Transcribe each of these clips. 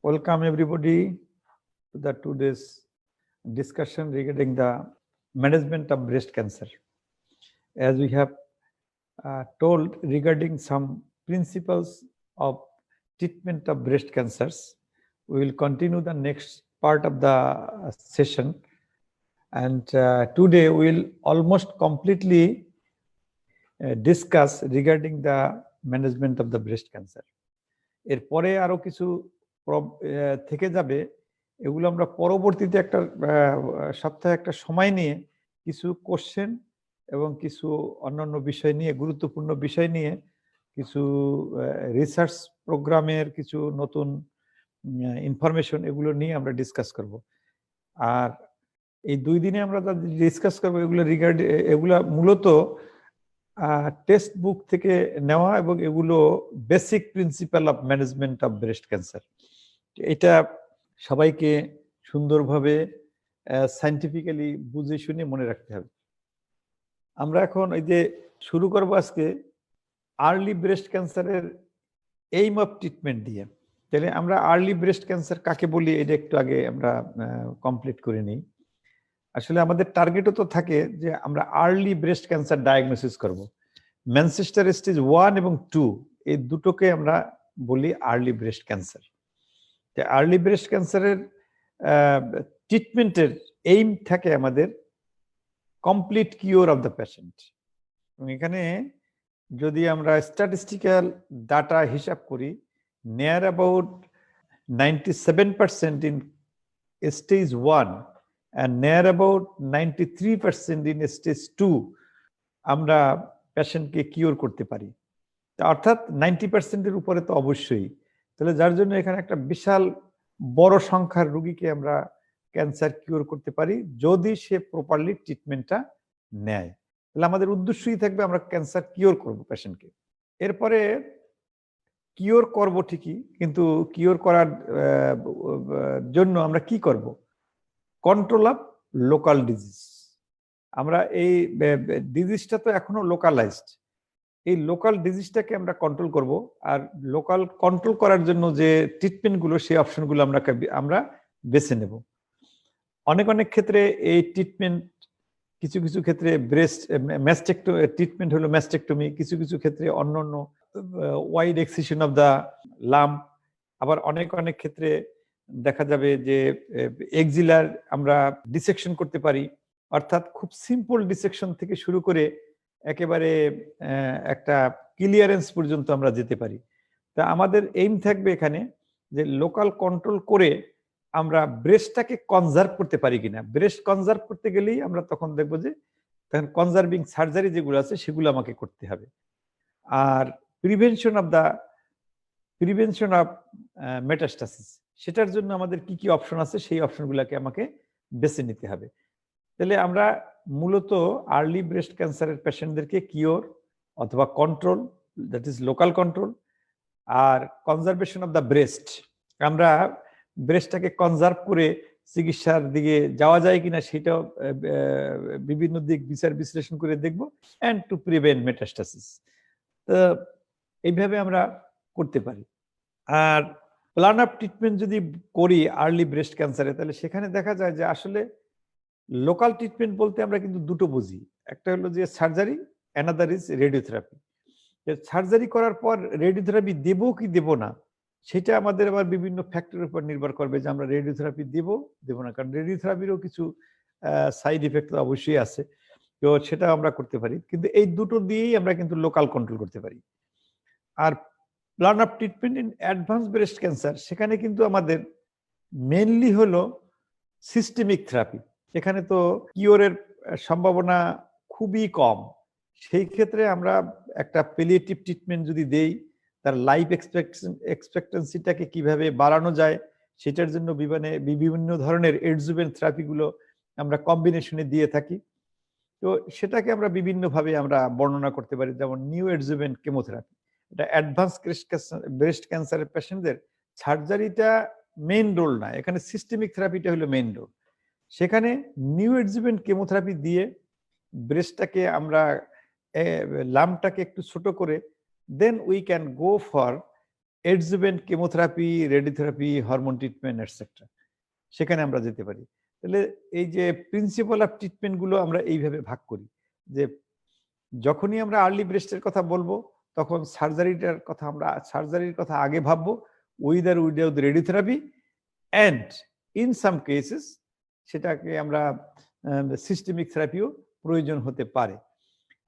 Welcome everybody to the today's discussion regarding the management of breast cancer. As we have told regarding some principles of treatment of breast cancers, we will continue the next part of the session. And today we will almost completely discuss regarding the management of the breast cancer. এরপরে আরো কিছু থেকে যাবে, এগুলো আমরা পরবর্তীতে একটা সপ্তাহে একটা সময় নিয়ে কিছু কোশ্চেন এবং কিছু অন্যান্য বিষয় নিয়ে, গুরুত্বপূর্ণ বিষয় নিয়ে কিছু রিসার্চ প্রোগ্রামের কিছু নতুন ইনফরমেশন এগুলো নিয়ে আমরা ডিসকাস করব। আর এই 2 দিনে আমরা ডিসকাস করব এগুলো এগুলা মূলত টেক্সট বুক থেকে নেওয়া এবং এগুলো basic principal of management of breast cancer. এটা সবাইকে সুন্দরভাবে সায়েন্টিফিক্যালি বুঝে শুনে মনে রাখতে হবে। আমরা এখন এই যে শুরু করব আজকে আর্লি ব্রেস্ট ক্যান্সারের এইম অফ ট্রিটমেন্ট দিয়ে। তাহলে আমরা আর্লি ব্রেস্ট ক্যান্সার কাকে বলি এটা একটু আগে আমরা কমপ্লিট করে নিই। আসলে আমাদের টার্গেটও তো থাকে যে আমরা আর্লি ব্রেস্ট ক্যান্সার ডায়াগনোসিস করব। ম্যানচেস্টার স্টেজ 1 এবং 2 এই দুটোকে আমরা বলি early breast cancer. Early breast ক্যান্সারের ট্রিটমেন্টের এইম থাকে আমাদের complete cure of the patient. এখানে যদি আমরা স্ট্যাটিস্টিক্যাল ডাটা হিসাব করি, near about 97% in stage 1 and near about 93% in stage 2 আমরা পেশেন্টকে কিওর করতে পারি। অর্থাৎ 90% এর উপরে তো অবশ্যই। তাহলে যার জন্য এখানে একটা বিশাল বড় সংখ্যার রোগীকে আমরা ক্যান্সার কিওর করতে পারি যদি সে প্রপারলি ট্রিটমেন্টটা নেয়। তাহলে আমাদের উদ্দেশ্যই থাকবে আমরা ক্যান্সার কিওর করব পেশেন্টকে। এরপরে কিওর করব ঠিকই, কিন্তু কিওর করার জন্য আমরা কি করব? Control of local disease. আমরা এই ডিজিজটা তো এখনো লোকালাইজড, এই লোকাল ডিজিজটাকে আমরা কন্ট্রোল করব। আর লোকাল কন্ট্রোল করার জন্য যে ট্রিটমেন্টগুলো, সেই অপশনগুলো আমরা বেছে নেব। অনেক ক্ষেত্রে এই ট্রিটমেন্ট, কিছু ক্ষেত্রে ব্রেস্ট ট্রিটমেন্ট হলো ম্যাস্টেকটমি, কিছু ক্ষেত্রে অন্যান্য wide excision of the lump, আবার অনেক ক্ষেত্রে দেখা যাবে যে এক্সিলার আমরা ডিসেকশন করতে পারি। অর্থাৎ খুব সিম্পল ডিসেকশন থেকে শুরু করে একেবারে একটা ক্লিয়ারেন্স পর্যন্ত আমরা যেতে পারি। তা আমাদের এইম থাকবে এখানে যে লোকাল কন্ট্রোল করে আমরা ব্রেস্টটাকে কনজার্ভ করতে পারি কিনা। ব্রেস্ট কনজার্ভ করতে গেলেই আমরা তখন দেখবো যে তখন কনজার্ভিং সার্জারি যেগুলো আছে সেগুলো আমাকে করতে হবে। আর প্রিভেনশন অফ মেটাস্টাসিস, সেটার জন্য আমাদের কি অপশন আছে সেই অপশনগুলোকে আমাকে বেছে নিতে হবে। তাহলে আমরা মূলত আর্লি ব্রেস্ট ক্যান্সারের পেশেন্টদেরকে কিওর অথবা control, that is local control, আর কনজারভেশন অফ দ্য ব্রেস্ট, আমরা ব্রেস্টটাকে কনজার্ভ করে চিকিৎসার দিকে যাওয়া যায় কিনা সেটাও বিভিন্ন দিক বিচার বিশ্লেষণ করে দেখব, অ্যান্ড টু প্রিভেন্ট মেটাস্টাসিস। তো এইভাবে আমরা করতে পারি। আর প্ল্যান অফ ট্রিটমেন্ট যদি করি আর্লি ব্রেস্ট ক্যান্সারে, তাহলে সেখানে দেখা যায় যে আসলে লোকাল ট্রিটমেন্ট বলতে আমরা কিন্তু দুটো বুঝি। একটা হলো যে surgery, another is radiotherapy. Surgery করার পর রেডিওথেরাপি দেবো কি দেব না, সেটা আমাদের আবার বিভিন্ন ফ্যাক্টরের উপর নির্ভর করবে যে আমরা রেডিওথেরাপি দেব না। কারণ রেডিওথেরাপিরও কিছু সাইড ইফেক্ট অবশ্যই আছে, তো সেটা আমরা করতে পারি। কিন্তু এই দুটো দিয়েই আমরা কিন্তু লোকাল কন্ট্রোল করতে পারি। আর plan of treatment in advance breast cancer, সেখানে কিন্তু আমাদের মেনলি হলো সিস্টেমিক থেরাপি। এখানে তো কিওরের সম্ভাবনা খুবই কম। সেই ক্ষেত্রে আমরা একটা প্যালিয়েটিভ ট্রিটমেন্ট যদি দেই, তার লাইফ এক্সপেক্টেন্সিটাকে কিভাবে বাড়ানো যায় সেটার জন্য বিভিন্ন ধরনের এডজুভেন্ট থেরাপিগুলো আমরা কম্বিনেশনে দিয়ে থাকি। তো সেটাকে আমরা বিভিন্নভাবে আমরা বর্ণনা করতে পারি, যেমন নিউ এডজুভেন্ট কেমোথেরাপি। এটা অ্যাডভান্স ব্রেস্ট ক্যান্সারের পেশেন্টদের সার্জারিটা মেইন রোল না, এখানে সিস্টেমিক থেরাপিটা হলো মেইন রোল। সেখানে নিউ এডজুভেন্ট কেমোথেরাপি দিয়ে ব্রেস্টটাকে আমরা লাম্পটাকে একটু ছোট করে then we can go for adjuvant chemotherapy, radiotherapy, hormone treatment etcetera, সেখানে আমরা যেতে পারি। তাহলে এই যে প্রিন্সিপাল অফ ট্রিটমেন্ট গুলো আমরা এইভাবে ভাগ করি যে যখনই আমরা আর্লি ব্রেস্টের কথা বলবো তখন সার্জারির কথা আগে ভাববো, উইথ আর without radiotherapy, and in some cases সেটাকে আমরা সিস্টেমিক থেরাপিও প্রয়োজন হতে পারে।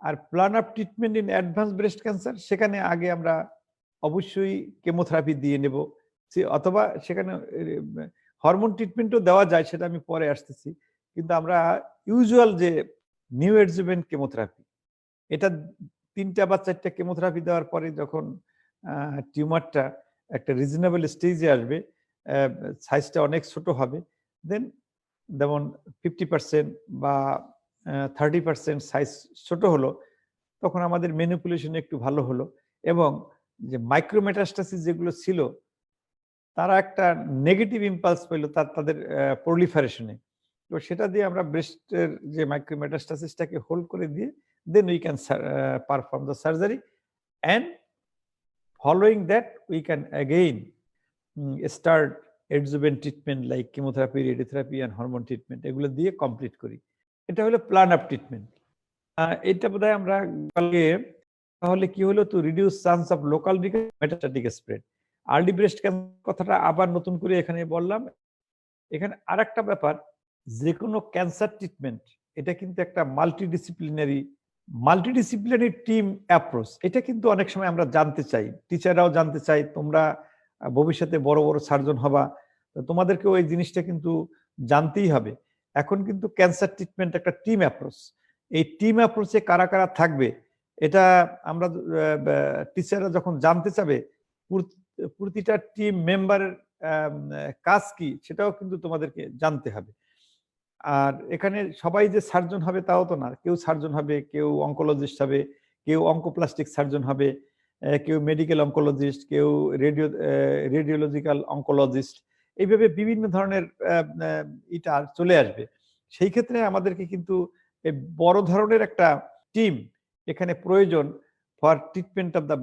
আর plan of treatment in advance breast cancer, সেখানে আগে আমরা অবশ্যই কেমোথেরাপি দিয়ে নেব, অথবা সেখানে হরমোন ট্রিটমেন্টও দেওয়া যায়, সেটা আমি পরে আসতেছি। কিন্তু আমরা ইউজুয়াল যে নিউ অ্যাডজুভেন্ট কেমোথেরাপি, এটা 3টা বা 4টা কেমোথেরাপি দেওয়ার পরে যখন টিউমারটা একটা রিজনেবল স্টেজে আসবে, সাইজটা অনেক ছোট হবে, দেন যেমন 50% বা 30% সাইজ ছোট হলো, তখন আমাদের ম্যানিপুলেশন একটু ভালো হলো, এবং যে মাইক্রোমেটাস্টাসিস যেগুলো ছিল তারা একটা নেগেটিভ ইম্পালস পেল তাদের প্রলিফারেশনে, তো সেটা দিয়ে আমরা ব্রেস্টের যে মাইক্রোমেটাস্টাসিসটাকে হোল্ড করে দিয়ে then we can perform the surgery, and following that we can again start adjuvant treatment like chemotherapy, radiotherapy and hormone treatment, এগুলো দিয়ে কমপ্লিট করি। এটা হলো প্ল্যান অফ ট্রিটমেন্ট। এটা বোধহয় আমরা কালকে, তাহলে কি হলো, to reduce chance of local metastatic spread. Early breast cancer কথাটা আবার নতুন করে এখানে বললাম। এখানে আরেকটা ব্যাপার, যে কোনো ক্যান্সার ট্রিটমেন্ট এটা কিন্তু একটা মাল্টিডিসিপ্লিনারি টিম অ্যাপ্রোচ। এটা কিন্তু অনেক সময় আমরা জানতে চাই, টিচাররাও জানতে চাই, তোমরা ভবিষ্যতে বড় বড় সার্জন হবা, তোমাদেরকেও এই জিনিসটা কিন্তু জানতেই হবে। এখন কিন্তু ক্যান্সার ট্রিটমেন্ট একটা টিম অ্যাপ্রোচ। এই টিম অ্যাপ্রোচে কারা কারা থাকবে এটা আমরা টিচাররা যখন জানতে চাবে, প্রতিটা টিম মেম্বারের কাজ কি সেটাও কিন্তু তোমাদেরকে জানতে হবে। আর এখানে সবাই যে সার্জন হবে তাও তো না, কেউ সার্জন হবে, কেউ অঙ্কোলজিস্ট হবে, কেউ অঙ্কোপ্লাস্টিক সার্জন হবে, কেউ মেডিকেল অঙ্কোলজিস্ট, কেউ রেডিওলজিক্যাল অঙ্কোলজিস্ট, এইভাবে বিভিন্ন ধরনের এটা চলে আসবে। সেই ক্ষেত্রে আমাদেরকে কিন্তু বড় ধরনের একটা টিম এখানে প্রয়োজন for treatment of the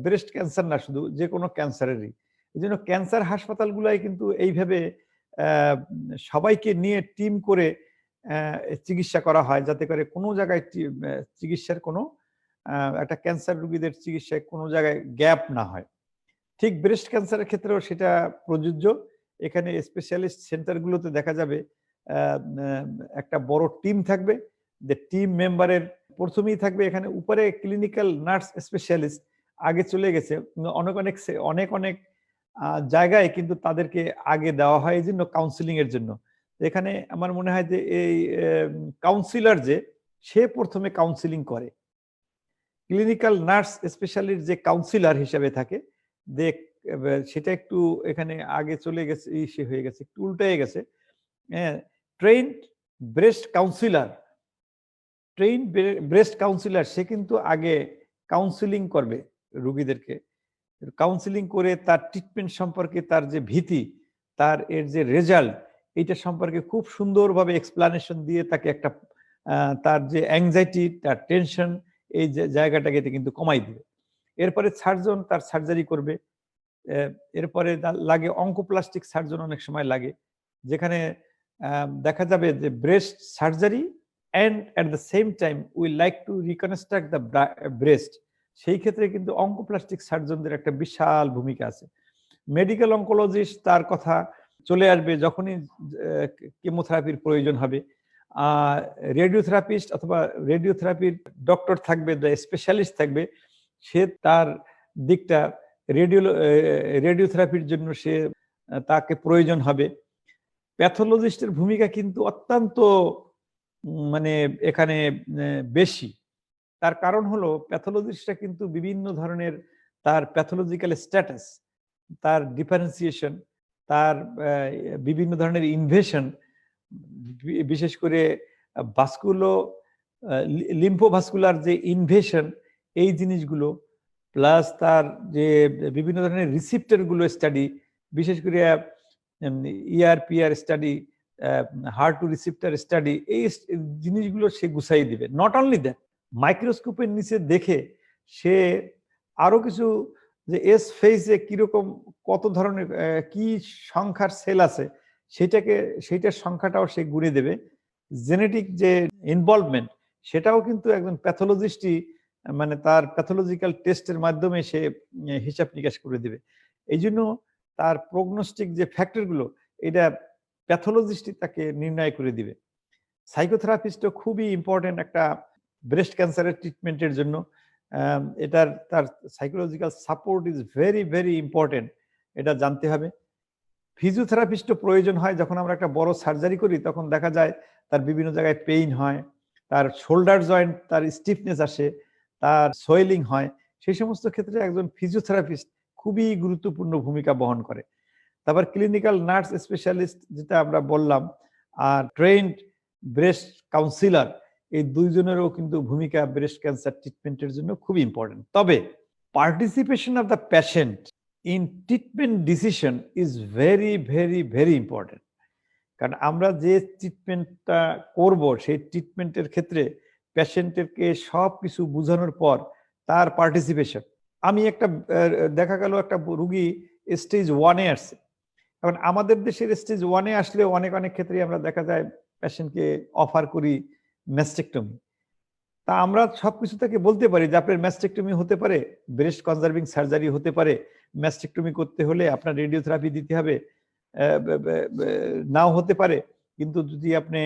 breast cancer, না শুধু যে কোনো ক্যান্সারেরই। এই জন্য ক্যান্সার হাসপাতালগুলাই কিন্তু এইভাবে সবাইকে নিয়ে টিম করে চিকিৎসা করা হয়, যাতে করে কোনো জায়গায় চিকিৎসার কোনো একটা ক্যান্সার রোগীদের চিকিৎসায় কোনো জায়গায় গ্যাপ না হয়। ঠিক ব্রেস্ট ক্যান্সারের ক্ষেত্রেও সেটা প্রযোজ্য। এখানে স্পেশালিস্ট সেন্টারগুলোতে দেখা যাবে একটা বড় টিম থাকবে, যে টিম মেম্বারের প্রথমেই থাকবে এখানে উপরে ক্লিনিক্যাল নার্স স্পেশালিস্ট, আগে চলে গেছে অনেক অনেক জায়গায় কিন্তু তাদেরকে আগে দেওয়া হয় এই জন্য কাউন্সিলিং এর জন্য। এখানে আমার মনে হয় যে এই কাউন্সিলর যে সে প্রথমে কাউন্সিলিং করে, ক্লিনিক্যাল নার্স স্পেশালিস্ট যে কাউন্সিলর হিসেবে থাকে, সেটা একটু এখানে আগে চলে গেছে, সে হয়ে গেছে, একটু উল্টে গেছে। ট্রেন্ড ব্রেস্ট কাউন্সিলর সে কিন্তু আগে কাউন্সিলিং করবে রোগীদেরকে, কাউন্সিলিং করে তার ট্রিটমেন্ট সম্পর্কে তার যে ভীতি, তার এর যে রেজাল্ট, এইটা সম্পর্কে খুব সুন্দরভাবে এক্সপ্লানেশন দিয়ে তাকে একটা তার যে অ্যাংজাইটি, তার টেনশন, এই জায়গাটাকে এটা কিন্তু কমাই দিবে। এরপরে সার্জন তার সার্জারি করবে। এরপরে লাগে অঙ্কোপ্লাস্টিক সার্জন, অনেক সময় লাগে, যেখানে দেখা যাবে যে breast surgery and at the same time we like to reconstruct the breast, সেই ক্ষেত্রে কিন্তু অঙ্কোপ্লাস্টিক সার্জনদের একটা বিশাল ভূমিকা আছে। মেডিকেল অঙ্কোলজিস্ট তার কথা চলে আসবে যখনই কেমোথেরাপির প্রয়োজন হবে। রেডিওথেরাপিস্ট অথবা রেডিওথেরাপির ডক্টর থাকবে, দ্য স্পেশালিস্ট থাকবে, সে তার দিকটা রেডিওথেরাপির জন্য সে তাকে প্রয়োজন হবে। প্যাথোলজিস্টের ভূমিকা কিন্তু অত্যন্ত মানে এখানে বেশি। তার কারণ হলো প্যাথোলজিস্টরা কিন্তু বিভিন্ন ধরনের তার প্যাথোলজিক্যাল স্ট্যাটাস, তার ডিফারেন্সিয়েশন, তার বিভিন্ন ধরনের ইনভেশন, বিশেষ করে লিম্ফোভাস্কুলার যে ইনভেশন, এই জিনিসগুলো, প্লাস তার যে বিভিন্ন ধরনের রিসিপ্টরগুলো স্টাডি, বিশেষ করে ERPR study, her two receptor study, এই জিনিসগুলো সে গুছাই দিবে। নট অনলি দ্যাট, মাইক্রোস্কোপের নিচে দেখে সে আরো কিছু যে এস ফেজে কিরকম কত ধরনের কি সংখ্যার সেল আছে সেইটার সংখ্যাটাও সে গুণে দেবে। জেনেটিক যে ইনভলভমেন্ট সেটাও কিন্তু একজন প্যাথোলজিস্টই মানে তার প্যাথোলজিক্যাল টেস্টের মাধ্যমে সে হিসাব নিকাশ করে দেবে। এই জন্য তার প্রগনোস্টিক যে ফ্যাক্টরগুলো এটা প্যাথোলজিস্টই তাকে নির্ণয় করে দিবে। সাইকোথেরাপিস্টও খুবই ইম্পর্টেন্ট একটা ব্রেস্ট ক্যান্সারের ট্রিটমেন্টের জন্য। তার psychological support is very very important, এটা জানতে হবে। ফিজিওথেরাপিস্টও প্রয়োজন হয়। যখন আমরা একটা বড় সার্জারি করি তখন দেখা যায় তার বিভিন্ন জায়গায় পেইন হয়, তার শোল্ডার জয়েন্ট তার স্টিফনেস আসে, তার সোয়েলিং হয়। সেই সমস্ত ক্ষেত্রে একজন ফিজিওথেরাপিস্ট খুবই গুরুত্বপূর্ণ ভূমিকা বহন করে। তারপর ক্লিনিক্যাল নার্স স্পেশালিস্ট যেটা আমরা বললাম, আর ট্রেন্ড ব্রেস্ট কাউন্সিলর, এই দুইজনেরও কিন্তু ভূমিকা ব্রেস্ট ক্যান্সার ট্রিটমেন্টের জন্য খুব ইম্পর্টেন্ট। তবে participation of the patient in treatment decision is very very very important. কারণ আমরা যে ট্রিটমেন্টটা করব সেই ট্রিটমেন্টের ক্ষেত্রে পেশেন্টকে সব কিছু বোঝানোর পর তার পার্টিসিপেশন। আমি একটা দেখা গেল একটা রুগী স্টেজ 1-এ আসছে। এখন আমাদের দেশের স্টেজ 1-এ আসলে অনেক ক্ষেত্রে আমরা দেখা যায় পেশেন্টকে অফার করি ম্যাস্টেকটমি। তা আমরা সবকিছু তাকে বলতে পারি যে আপনার ম্যাস্টেকটমি হতে পারে, ব্রেস্ট কনজার্ভিং সার্জারি হতে পারে, ম্যাস্টেকটমি করতে হলে আপনার রেডিওথেরাপি দিতে হবে, নাও হতে পারে। কিন্তু যদি আপনি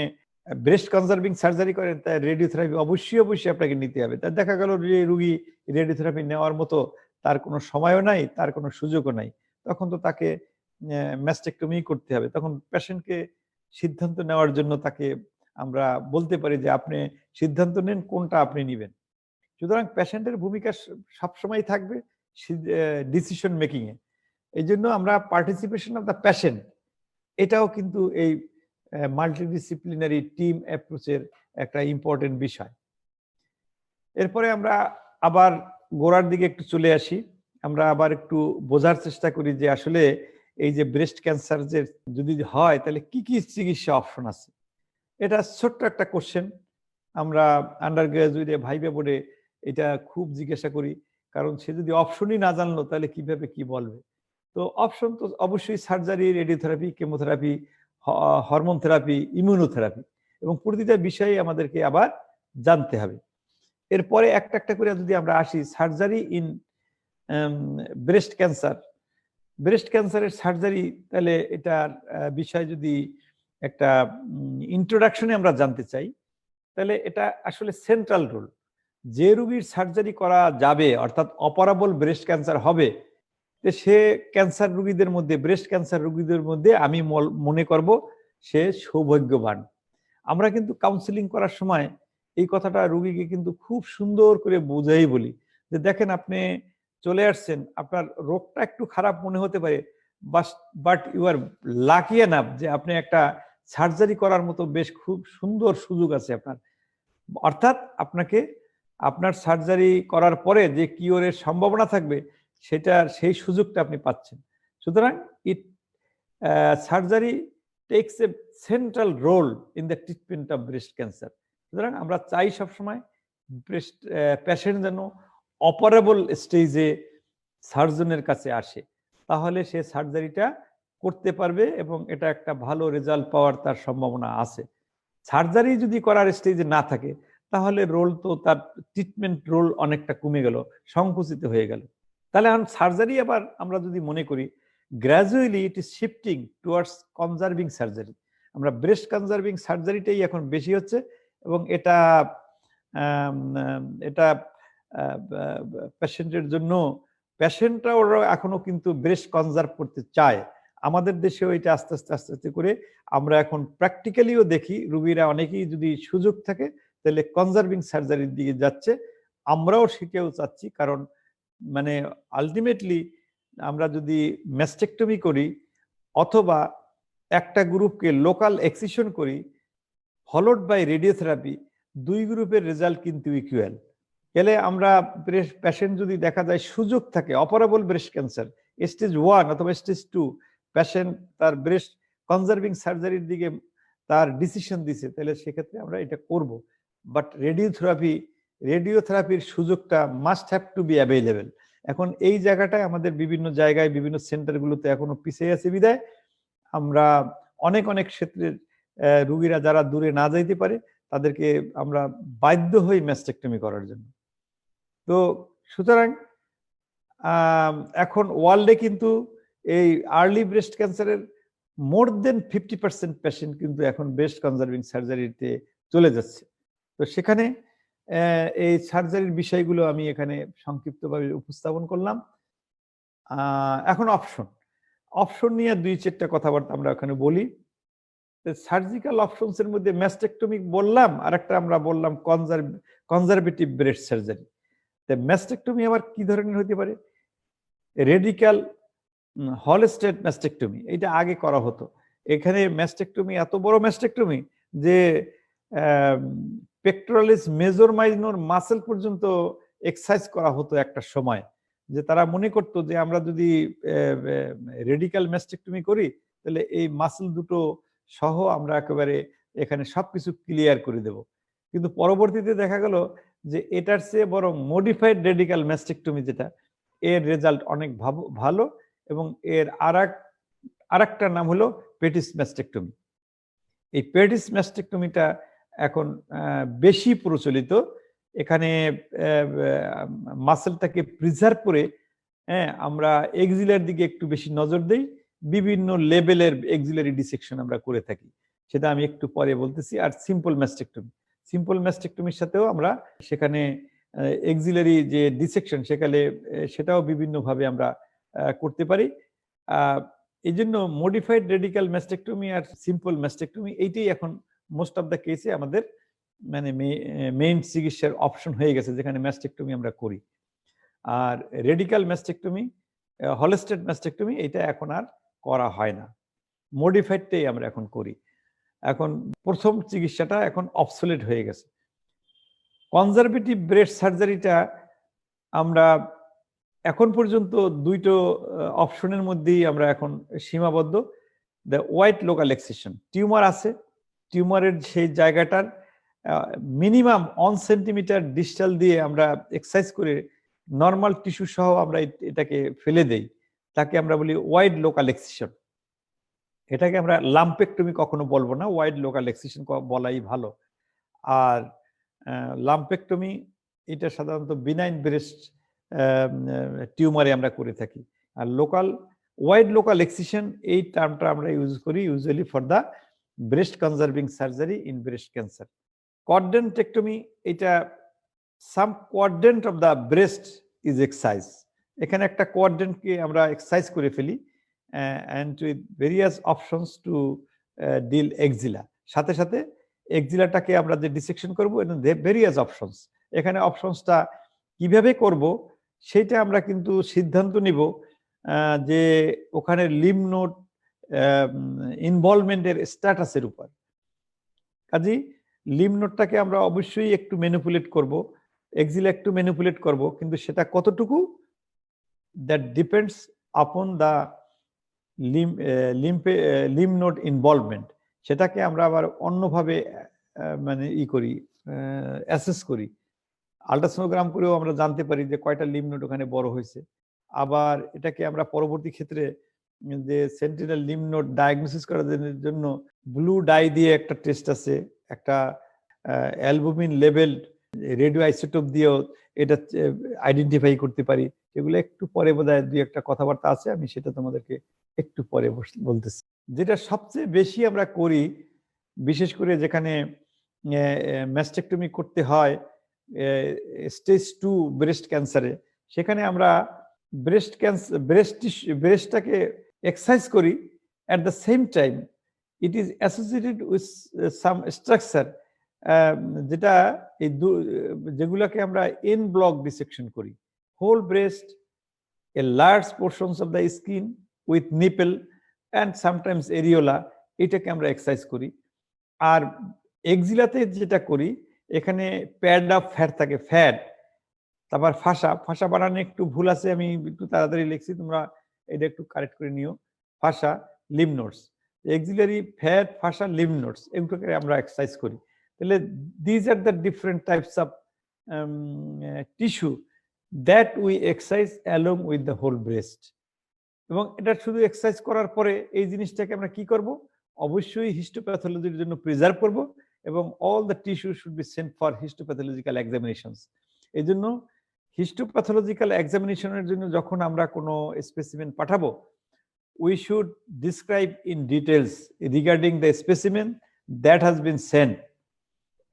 ব্রেস্ট কনজার্ভিং সার্জারি করেন তাই রেডিওথেরাপি অবশ্যই আপনাকে নিতে হবে। তা দেখা গেল যে রুগী রেডিওথেরাপি নেওয়ার মতো তার কোনো সময়ও নাই, তার কোনো সুযোগও নাই, তখন তো তাকে ম্যাস্টেকটমি করতে হবে। তখন পেশেন্টকে সিদ্ধান্ত নেওয়ার জন্য তাকে আমরা বলতে পারি যে আপনি সিদ্ধান্ত নেন কোনটা আপনি নেবেন। সুতরাং পেশেন্টের ভূমিকা সবসময় থাকবে ডিসিশন মেকিং এ। এই জন্য আমরা পার্টিসিপেশন অফ দ্য পেশেন্ট, এটাও কিন্তু এই মাল্টিডিসিপ্লিনারি টিম অ্যাপ্রোচের একটা ইম্পর্টেন্ট বিষয়। এরপরে আমরা আবার গোড়ার দিকে একটু চলে আসি। আমরা আবার একটু বোঝার চেষ্টা করি যে আসলে এই যে ব্রেস্ট ক্যান্সার যে যদি হয় তাহলে কি কি চিকিৎসা অপশন আছে। এটা ছোট্ট একটা কোশ্চেন, আমরা আন্ডার গ্রাজুয়েটে ভাইবা বোর্ডে এটা খুব জিজ্ঞাসা করি, কারণ সে যদি অপশনই না জানলো তাহলে কিভাবে কি বলবে। তো অপশন তো অবশ্যই surgery, radiotherapy, chemotherapy, hormone therapy, immunotherapy, এবং প্রতিটা বিষয়ে আমাদেরকে আবার জানতে হবে। এরপরে একটা করে যদি আমরা আসি, surgery in breast cancer, breast ক্যান্সারের সার্জারি, তাহলে এটার বিষয় যদি একটা ইন্ট্রোডাকশনে আমরা জানতে চাই, তাহলে এটা আসলে সেন্ট্রাল রোল। যে রোগীর সার্জারি করা যাবে অর্থাৎ অপারেবল ব্রেস্ট ক্যান্সার হবে, সে ক্যান্সার রোগীদের মধ্যে, ব্রেস্ট ক্যান্সার রোগীদের মধ্যে আমি মনে করব সে সৌভাগ্যবান। আমরা কিন্তু কাউন্সিলিং করার সময় এই কথাটা রোগীকে কিন্তু খুব সুন্দর করে বোঝাই বলি যে দেখেন আপনি চলে আসছেন, আপনার রোগটা একটু খারাপ মনে হতে পারে, but you are lucky enough যে আপনি একটা সার্জারি করার মতো বেশ খুব সুন্দর সুযোগ আছে আপনার। অর্থাৎ আপনাকে আপনার সার্জারি করার পরে যে কিওরের সম্ভাবনা থাকবে সেই সুযোগটা আপনি পাচ্ছেন। সুতরাং surgery takes a central role in the treatment of breast cancer. সুতরাং আমরা চাই সবসময় ব্রেস্ট পেশেন্ট যেন অপারেবল স্টেজে সার্জনের কাছে আসে, তাহলে সে সার্জারিটা করতে পারবে এবং এটা একটা ভালো রেজাল্ট পাওয়ার তার সম্ভাবনা আছে। সার্জারি যদি করার স্টেজে না থাকে তাহলে রোল তো তার ট্রিটমেন্ট রোল অনেকটা কমে গেল, সংকুচিত হয়ে গেল। তাহলে এখন সার্জারি আবার আমরা যদি মনে করি gradually it is shifting towards conserving surgery. আমরা ব্রেস্ট কনজার্ভিং সার্জারিটাই এখন বেশি হচ্ছে এবং এটা পেশেন্টের জন্য পেশেন্টরা ওরা এখনো কিন্তু ব্রেস্ট কনজার্ভ করতে চায়। আমাদের দেশেও এটা আস্তে আস্তে করে আমরা এখন প্র্যাকটিক্যালিও দেখি রোগীরা অনেকেই যদি সুযোগ থাকে তাহলে কনজার্ভিং সার্জারির দিকে যাচ্ছে। আমরাও সেটাও চাচ্ছি, কারণ মানে আলটিমেটলি আমরা যদি ম্যাস্টেকটমি করি অথবা একটা গ্রুপকে লোকাল এক্সিশন করি ফলোড বাই রেডিওথেরাপি, দুই গ্রুপের রেজাল্ট কিন্তু ইকুয়াল। এলে আমরা পেশেন্ট যদি দেখা যায় সুযোগ থাকে অপারেবল ব্রেস্ট ক্যান্সার স্টেজ 1 অথবা স্টেজ 2, পেশেন্ট তার ব্রেস্ট কনজার্ভিং সার্জারির দিকে তার ডিসিশন দিছে, তাহলে সেক্ষেত্রে আমরা এটা করব। বাট রেডিওথেরাপির সুযোগটা must have to be available. এখন এই জায়গাটায় আমাদের বিভিন্ন জায়গায় বিভিন্ন সেন্টারগুলোতে এখনো পিছিয়ে আছে বিধায় আমরা অনেক অনেক ক্ষেত্রে রোগীরা যারা দূরে না যাইতে পারে তাদেরকে আমরা বাধ্য হই ম্যাস্টেকটমি করার জন্য। তো সুতরাং এখন ওয়ার্ল্ডে কিন্তু এই আর্লি ব্রেস্ট ক্যান্সারের মোর দেন 50% পেশেন্ট কিন্তু এখন ব্রেস্ট কনজারভিং সার্জারিতে চলে যাচ্ছে। তো সেখানে এই সার্জারির বিষয়গুলো আমি এখানে সংক্ষিপ্তভাবে উপস্থাপন করলাম। এখন অপশন নিয়ে 2-4টা কথাবার্তা আমরা ওখানে বলি। সার্জিক্যাল অপশনস এর মধ্যে ম্যাস্টেকটমি বললাম, আর একটা আমরা বললাম কনজারভেটিভ ব্রেস্ট সার্জারি। ম্যাস্টেকটমি আবার কি ধরনের হতে পারে? রেডিক্যাল হল স্টেট ম্যাস্টেকটমি, এটা আগে করা হতো। এখানে ম্যাস্টেকটমি এত বড় ম্যাস্টেকটমি যে পেক্টোরালিস মেজর মাইনর মাসেল পর্যন্ত এক্সারসাইজ করা হতো একটা সময়, যে তারা মনে করতো যে আমরা যদি রেডিক্যাল ম্যাস্টেকটমি করি তাহলে এই মাসেল দুটো সহ আমরা একেবারে এখানে সবকিছু ক্লিয়ার করে দেব। কিন্তু পরবর্তীতে দেখা গেল যে এটার চেয়ে বরং মডিফাইড রেডিক্যাল ম্যাস্টেকটমি যেটা, এর রেজাল্ট অনেক ভালো, এবং এর আরেকটা নাম হলো পেটিস ম্যাস্টেকটমি। এই পেটিস ম্যাস্টেকটমিটা এখন বেশি প্রচলিত। এখানে মাসেলটাকে প্রিজার্ভ করে আমরা এক্সিলার দিকে একটু বেশি নজর দেই, বিভিন্ন লেভেলের এক্সিলারি ডিসেকশন আমরা করে থাকি, সেটা আমি একটু পরে বলতেছি। আর সিম্পল ম্যাস্টেকটমির সাথেও আমরা সেখানে এক্সিলারি যে ডিসেকশন সেটাও বিভিন্নভাবে আমরা করতে পারি। এই জন্য মডিফাইড রেডিক্যাল ম্যাস্টেকটমি আর সিম্পল ম্যাস্টেকটমি এইটাই এখন মোস্ট অফ দ্য কেসে আমাদের মানে মেইন চিকিৎসার অপশন হয়ে গেছে, যেখানে ম্যাস্টেকটমি আমরা করি। আর রেডিক্যাল ম্যাস্টেকটমি, হলস্টেট ম্যাস্টেকটমি এটা এখন আর করা হয় না, মডিফাইডটাই আমরা এখন করি। এখন প্রথম চিকিৎসাটা এখন অবসোলেট হয়ে গেছে। কনজারভেটিভ ব্রেস্ট সার্জারিটা আমরা এখন পর্যন্ত দুইটো অপশনের মধ্যেই আমরা এখন সীমাবদ্ধ। The wide local excision, tumour আছে, টিউমারের সেই জায়গাটার মিনিমাম 1 সেন্টিমিটার ডিস্টাল দিয়ে আমরা এক্সারসাইজ করে নর্মাল টিস্যু সহ আমরা এটাকে ফেলে দেই, তাকে আমরা বলি ওয়াইড লোকাল এক্সিশন। এটাকে আমরা লাম্পেক্টমি কখনো বলবো না, ওয়াইড লোকাল এক্সিশন বলাই ভালো। আর লাম্পেক্টমি এটা সাধারণত বিনাইন ব্রেস্ট টিউমারে আমরা করে থাকি। আর ওয়াইড লোকাল এক্সিশন এই টার্মটা আমরা ইউজ করি usually for the breast conserving surgery in breast cancer. Quadrantectomy, এটা some quadrant of the breast is exercise, এখানে একটা কোয়াড্রেন্টকে আমরা এক্সারসাইজ করে ফেলি and with various options to deal axilla, সাথে সাথে এক্সিলাটাকে আমরা যে ডিসেকশন করব ভেরিয়াস অপশনস। এখানে অপশনসটা কিভাবে করব সেটা আমরা কিন্তু সিদ্ধান্ত নিব যে ওখানে লিম্ফ নোড ইনভলভমেন্টের স্ট্যাটাসের উপর। কাজে লিম্ফ নোডটাকে আমরা অবশ্যই একটু ম্যানিপুলেট করব, এক্সিলা একটু ম্যানিপুলেট করব, কিন্তু সেটা কতটুকু, that depends upon the lymph node involvement. সেটাকে আমরা আবার অন্যভাবে মানে করি, অ্যাসেস করি। আল্ট্রাসোনোগ্রাম করেও আমরা জানতে পারি যে কয়টা লিম্ফ নোড ওখানে বড় হয়েছে। আবার এটাকে আমরা পরবর্তী ক্ষেত্রে যে সেন্টিনেল লিম্ফ নোড ডায়াগনোসিস করার জন্য ব্লু ডাই দিয়ে একটা টেস্ট আছে, একটা অ্যালবুমিন লেভেল রেডিও আইসোটোপ দিয়েও এটা আইডেন্টিফাই করতে পারি। এগুলো একটু পরে বোধহয় 2-1টা কথাবার্তা আছে, আমি সেটা তোমাদেরকে একটু পরে বলতেছি। যেটা সবচেয়ে বেশি আমরা করি, বিশেষ করে যেখানে ম্যাস্টেকটমি করতে হয় স্টেজ 2 ব্রেস্ট ক্যান্সারে, সেখানে আমরা ব্রেস্টটাকে এক্সারসাইজ করি। At the same time it is associated with some structure, যেগুলোকে আমরা এন ব্লক ডিসেকশন করি। Whole breast, a large portions of the skin with nipple and sometimes areola, এটাকে আমরা এক্সারসাইজ করি। আর এক্সিলাতে যেটা করি, এখানে প্যাড অফ ফ্যাট থাকে, ফ্যাট, তারপর ফাঁসা বানানো একটু ভুল আছে, আমি একটু তাড়াতাড়ি লিখছি, তোমরা এটা একটু কারেক্ট করে নিও। Fascia, lymph nodes, axillary fat, fascia, lymph nodes, এগুলোকে আমরা এক্সারসাইজ করি। তাহলে these are the different types of tissue that we exercise along with the whole breast. এবং এটা শুধু এক্সারসাইজ করার পরে এই জিনিসটাকে আমরা কি করব, অবশ্যই হিস্টোপ্যাথোলজির জন্য প্রিজার্ভ করব এবং all the tissue should be sent for histopathological examinations. এই জন্য হিস্টোপ্যাথোলজিক্যাল এক্সামিনেশনের জন্য যখন আমরা কোনো স্পেসিমেন পাঠাবো, we should describe in details regarding the specimen that has been sent,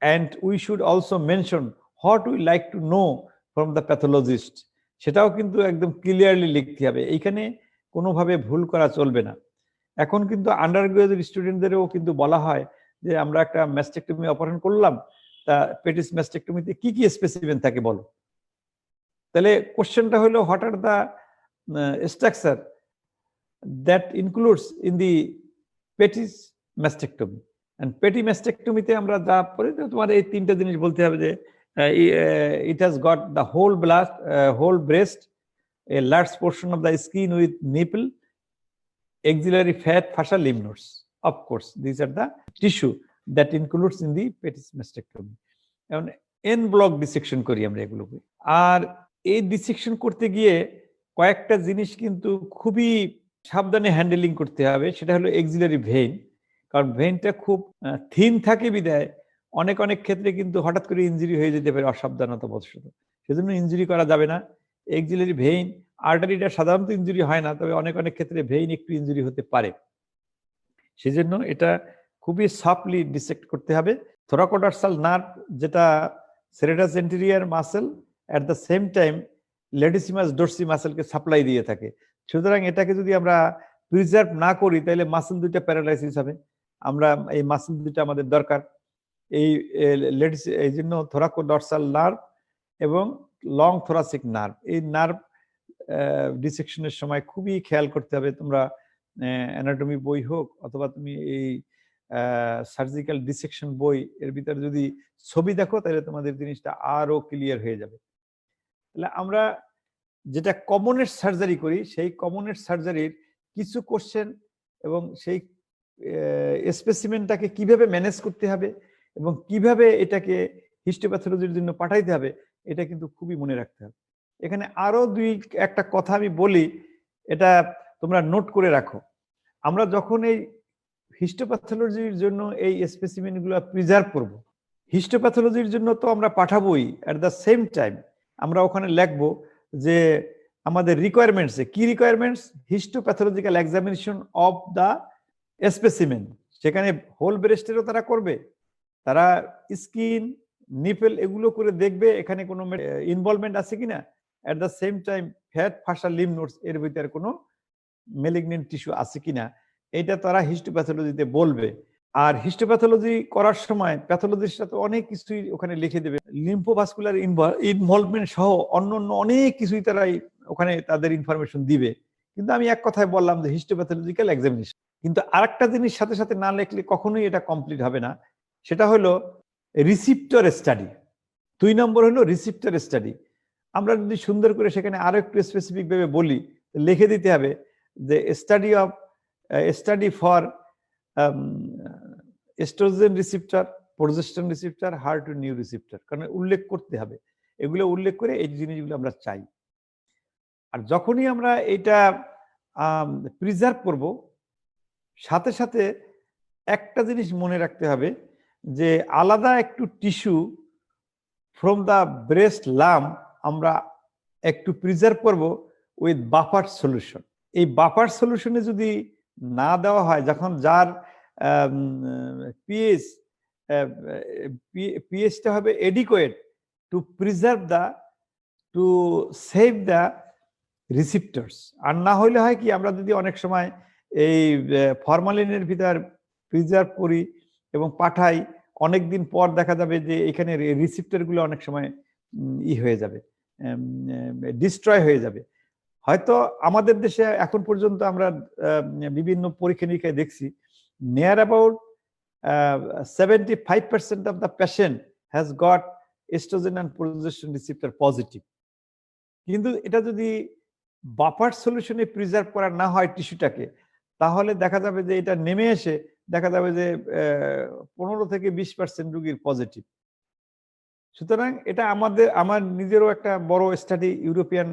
and we should also mention what we like to know from the pathologist. সেটাও কিন্তু একদম ক্লিয়ারলি লিখতে হবে, এইখানে কোনোভাবে ভুল করা চলবে না। এখন কিন্তু আন্ডার গ্রাজুয়েট স্টুডেন্টদেরও কিন্তু বলা হয় যে আমরা একটা ম্যাস্টেক্টমি অপারেশন করলাম, তা পেটিস ম্যাস্টেক্টমিতে কি কি স্পেসিমেন থাকে বলো। তাহলে কোশ্চেনটা হলো what are the structure that includes in the patties mastectomy, and পেটি ম্যাস্টেক্টমিতে আমরা যা পড়ি তোমার এই তিনটা জিনিস বলতে হবে যে it has got the whole breast, a large portion of the skin with nipple, axillary fat, fascia, lymph nodes. Of course, these are the tissue that includes in the patties mastectomy. এবং N bloc dissection করি আমরা এগুলোকে। আর এই dissection করতে গিয়ে কয়েকটা জিনিস কিন্তু খুবই সাবধানে হ্যান্ডেলিং করতে হবে, সেটা হলো এক্সিলারি ভেইন। কারণ ভেইনটা খুব থিন থাকে বিদায় অনেক ক্ষেত্রে কিন্তু হঠাৎ করে ইনজুরি হয়ে যেতে পারে অসাবধানতা বশত, সেজন্য ইনজুরি করা যাবে না। এক্সিলারি ভেইন, আর্টারিটা সাধারণত ইনজুরি হয় না, তবে অনেক ক্ষেত্রে ভেইন একটু ইনজুরি হতে পারে, সেজন্য এটা খুবই সফটলি ডিসেক্ট করতে হবে। থোরাকোডার্সাল নার্ভ, যেটা serratus anterior muscle, at the same time latissimus dorsi মাসেলকে সাপ্লাই দিয়ে থাকে। সুতরাং এটাকে যদি আমরা প্রিজার্ভ না করি তাহলে মাসেল দুইটা প্যারালাইসিস হবে। আমরা এই মাসেল দুইটা আমাদের দরকার। এই জন্য থোরাকোডর্সাল নার্ভ এবং লং থোরাসিক নার্ভ, এই নার্ভ ডিসেকশনের সময় খুবই খেয়াল করতে হবে। তোমরা অ্যানাটমি বই হোক অথবা তুমি এই সার্জিক্যাল ডিসেকশন বই এর ভিতরে যদি ছবি দেখো তাহলে তোমাদের জিনিসটা আরো ক্লিয়ার হয়ে যাবে। তাহলে আমরা যেটা কমনের সার্জারি করি, সেই কমনের সার্জারির কিছু কোশ্চেন এবং সেই স্পেসিমেনটাকে কিভাবে ম্যানেজ করতে হবে এবং কিভাবে এটাকে হিস্টোপ্যাথোলজির জন্য পাঠাইতে হবে, এটা কিন্তু খুবই মনে রাখতে হবে। এখানে আরো একটা কথা আমি বলি, এটা তোমরা নোট করে রাখো। আমরা যখন এই হিস্টোপ্যাথোলজির জন্য এই স্পেসিমেনগুলো প্রিজার্ভ করব, হিস্টোপ্যাথোলজির জন্য তো আমরা পাঠাবোই, অ্যাট দ্য সেম টাইম আমরা ওখানে লিখবো যে আমাদের রিকোয়ারমেন্টসে কি requirements, histopathological examination of the specimen. সেখানে হোল ব্রেস্টেরও তারা করবে, তারা স্কিন, নিপেল এগুলো করে দেখবে এখানে কোনো ইনভলভমেন্ট আছে কিনা, at the same time fat, ফাসা, lymph nodes এর ভিতরে কোনো ম্যালিগন্যান্ট টিস্যু আছে কিনা, এটা তারা হিস্টোপ্যাথোলজিতে বলবে। আর হিস্টোপ্যাথোলজি করার সময় প্যাথোলজিস্ট তো অনেক কিছুই ওখানে লিখে দেবে, লিম্ফোভাস্কুলার ইনভলভমেন্ট সহ অন্য অনেক কিছুই তারা ওখানে তাদের ইনফরমেশন দিবে। কিন্তু আমি এক কথায় বললাম যে হিস্টোপ্যাথোলজিক্যাল এক্সামিনেশন। কিন্তু আরেকটা জিনিস সাথে সাথে না লিখলে কখনোই এটা কমপ্লিট হবে না, সেটা হলো রিসিপ্টর স্টাডি। 2 নম্বর হলো রিসিপ্টর স্টাডি। আমরা যদি সুন্দর করে সেখানে আরো একটু স্পেসিফিক ভাবে বলি, লিখে দিতে হবে যে study for oestrogen receptor, progesterone receptor, HER2/neu receptor, কারণ উল্লেখ করতে হবে। এগুলো উল্লেখ করে এই জিনিসগুলো আমরা চাই। আর যখনই আমরা এটা প্রিজার্ভ করব, সাথে সাথে একটা জিনিস মনে রাখতে হবে যে আলাদা একটু tissue from the breast lump আমরা একটু প্রিজার্ভ করব উইথ বাফার সলিউশন। এই বাফার সলিউশনে যদি না দেওয়া হয়, যখন যার পিএইচটা হবে adequate to preserve to save the receptors. আর না হইলে হয় কি, আমরা যদি অনেক সময় এই ফরমালিনের ভিতর প্রিজার্ভ করি এবং পাঠাই, অনেকদিন পর দেখা যাবে যে এখানে রিসিপ্টরগুলো অনেক সময় হয়ে যাবে, ডিস্ট্রয় হয়ে যাবে। হয়তো আমাদের দেশে এখন পর্যন্ত আমরা বিভিন্ন পরীক্ষা নিরীক্ষায় দেখছি near about 75% of the patient has got oestrogen and progesterone receptor positive. কিন্তু এটা যদি বাফার সলিউশনে প্রিজার্ভ করা না হয় টিস্যুটাকে, তাহলে দেখা যাবে যে এটা নেমে এসে দেখা যাবে যে 15 থেকে 20% রোগীর পজিটিভ। সুতরাং এটা আমার নিজেরও একটা বড় স্টাডি, ইউরোপিয়ান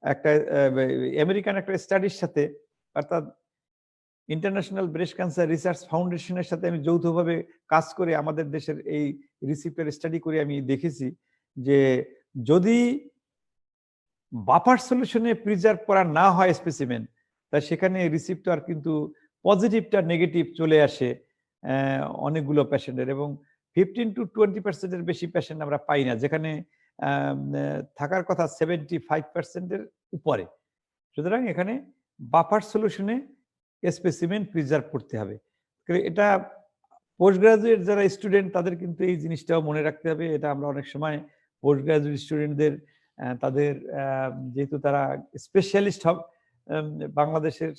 একটা আমেরিকান একটা স্টাডির সাথে, অর্থাৎ ইন্টারন্যাশনাল ব্রেস্ট ক্যান্সার রিসার্চ ফাউন্ডেশনের সাথে আমি যৌথভাবে কাজ করে আমাদের দেশের এই রিসিপ্টের স্টাডি করে আমি দেখেছি যে যদি বাফার সলিউশনে প্রিজার্ভ করা না হয় স্পেসিমেন, তা সেখানে রিসিপ্টার কিন্তু পজিটিভটা নেগেটিভ চলে আসে অনেকগুলো পেশেন্টের, এবং 15 to 20% বেশি পেশেন্ট আমরা পাই না, যেখানে থাকার কথা 75% উপরে। সুতরাং এখানে বাফার সলিউশনে স্পেসিমেন প্রিজার্ভ করতে হবে। এটা পোস্ট গ্রাজুয়েট যারা স্টুডেন্ট তাদের কিন্তু এই জিনিসটাও মনে রাখতে হবে। এটা আমরা অনেক সময় পোস্ট গ্রাজুয়েট স্টুডেন্টদের তাদের যেহেতু তারা স্পেশালিস্ট হবে, বাংলাদেশের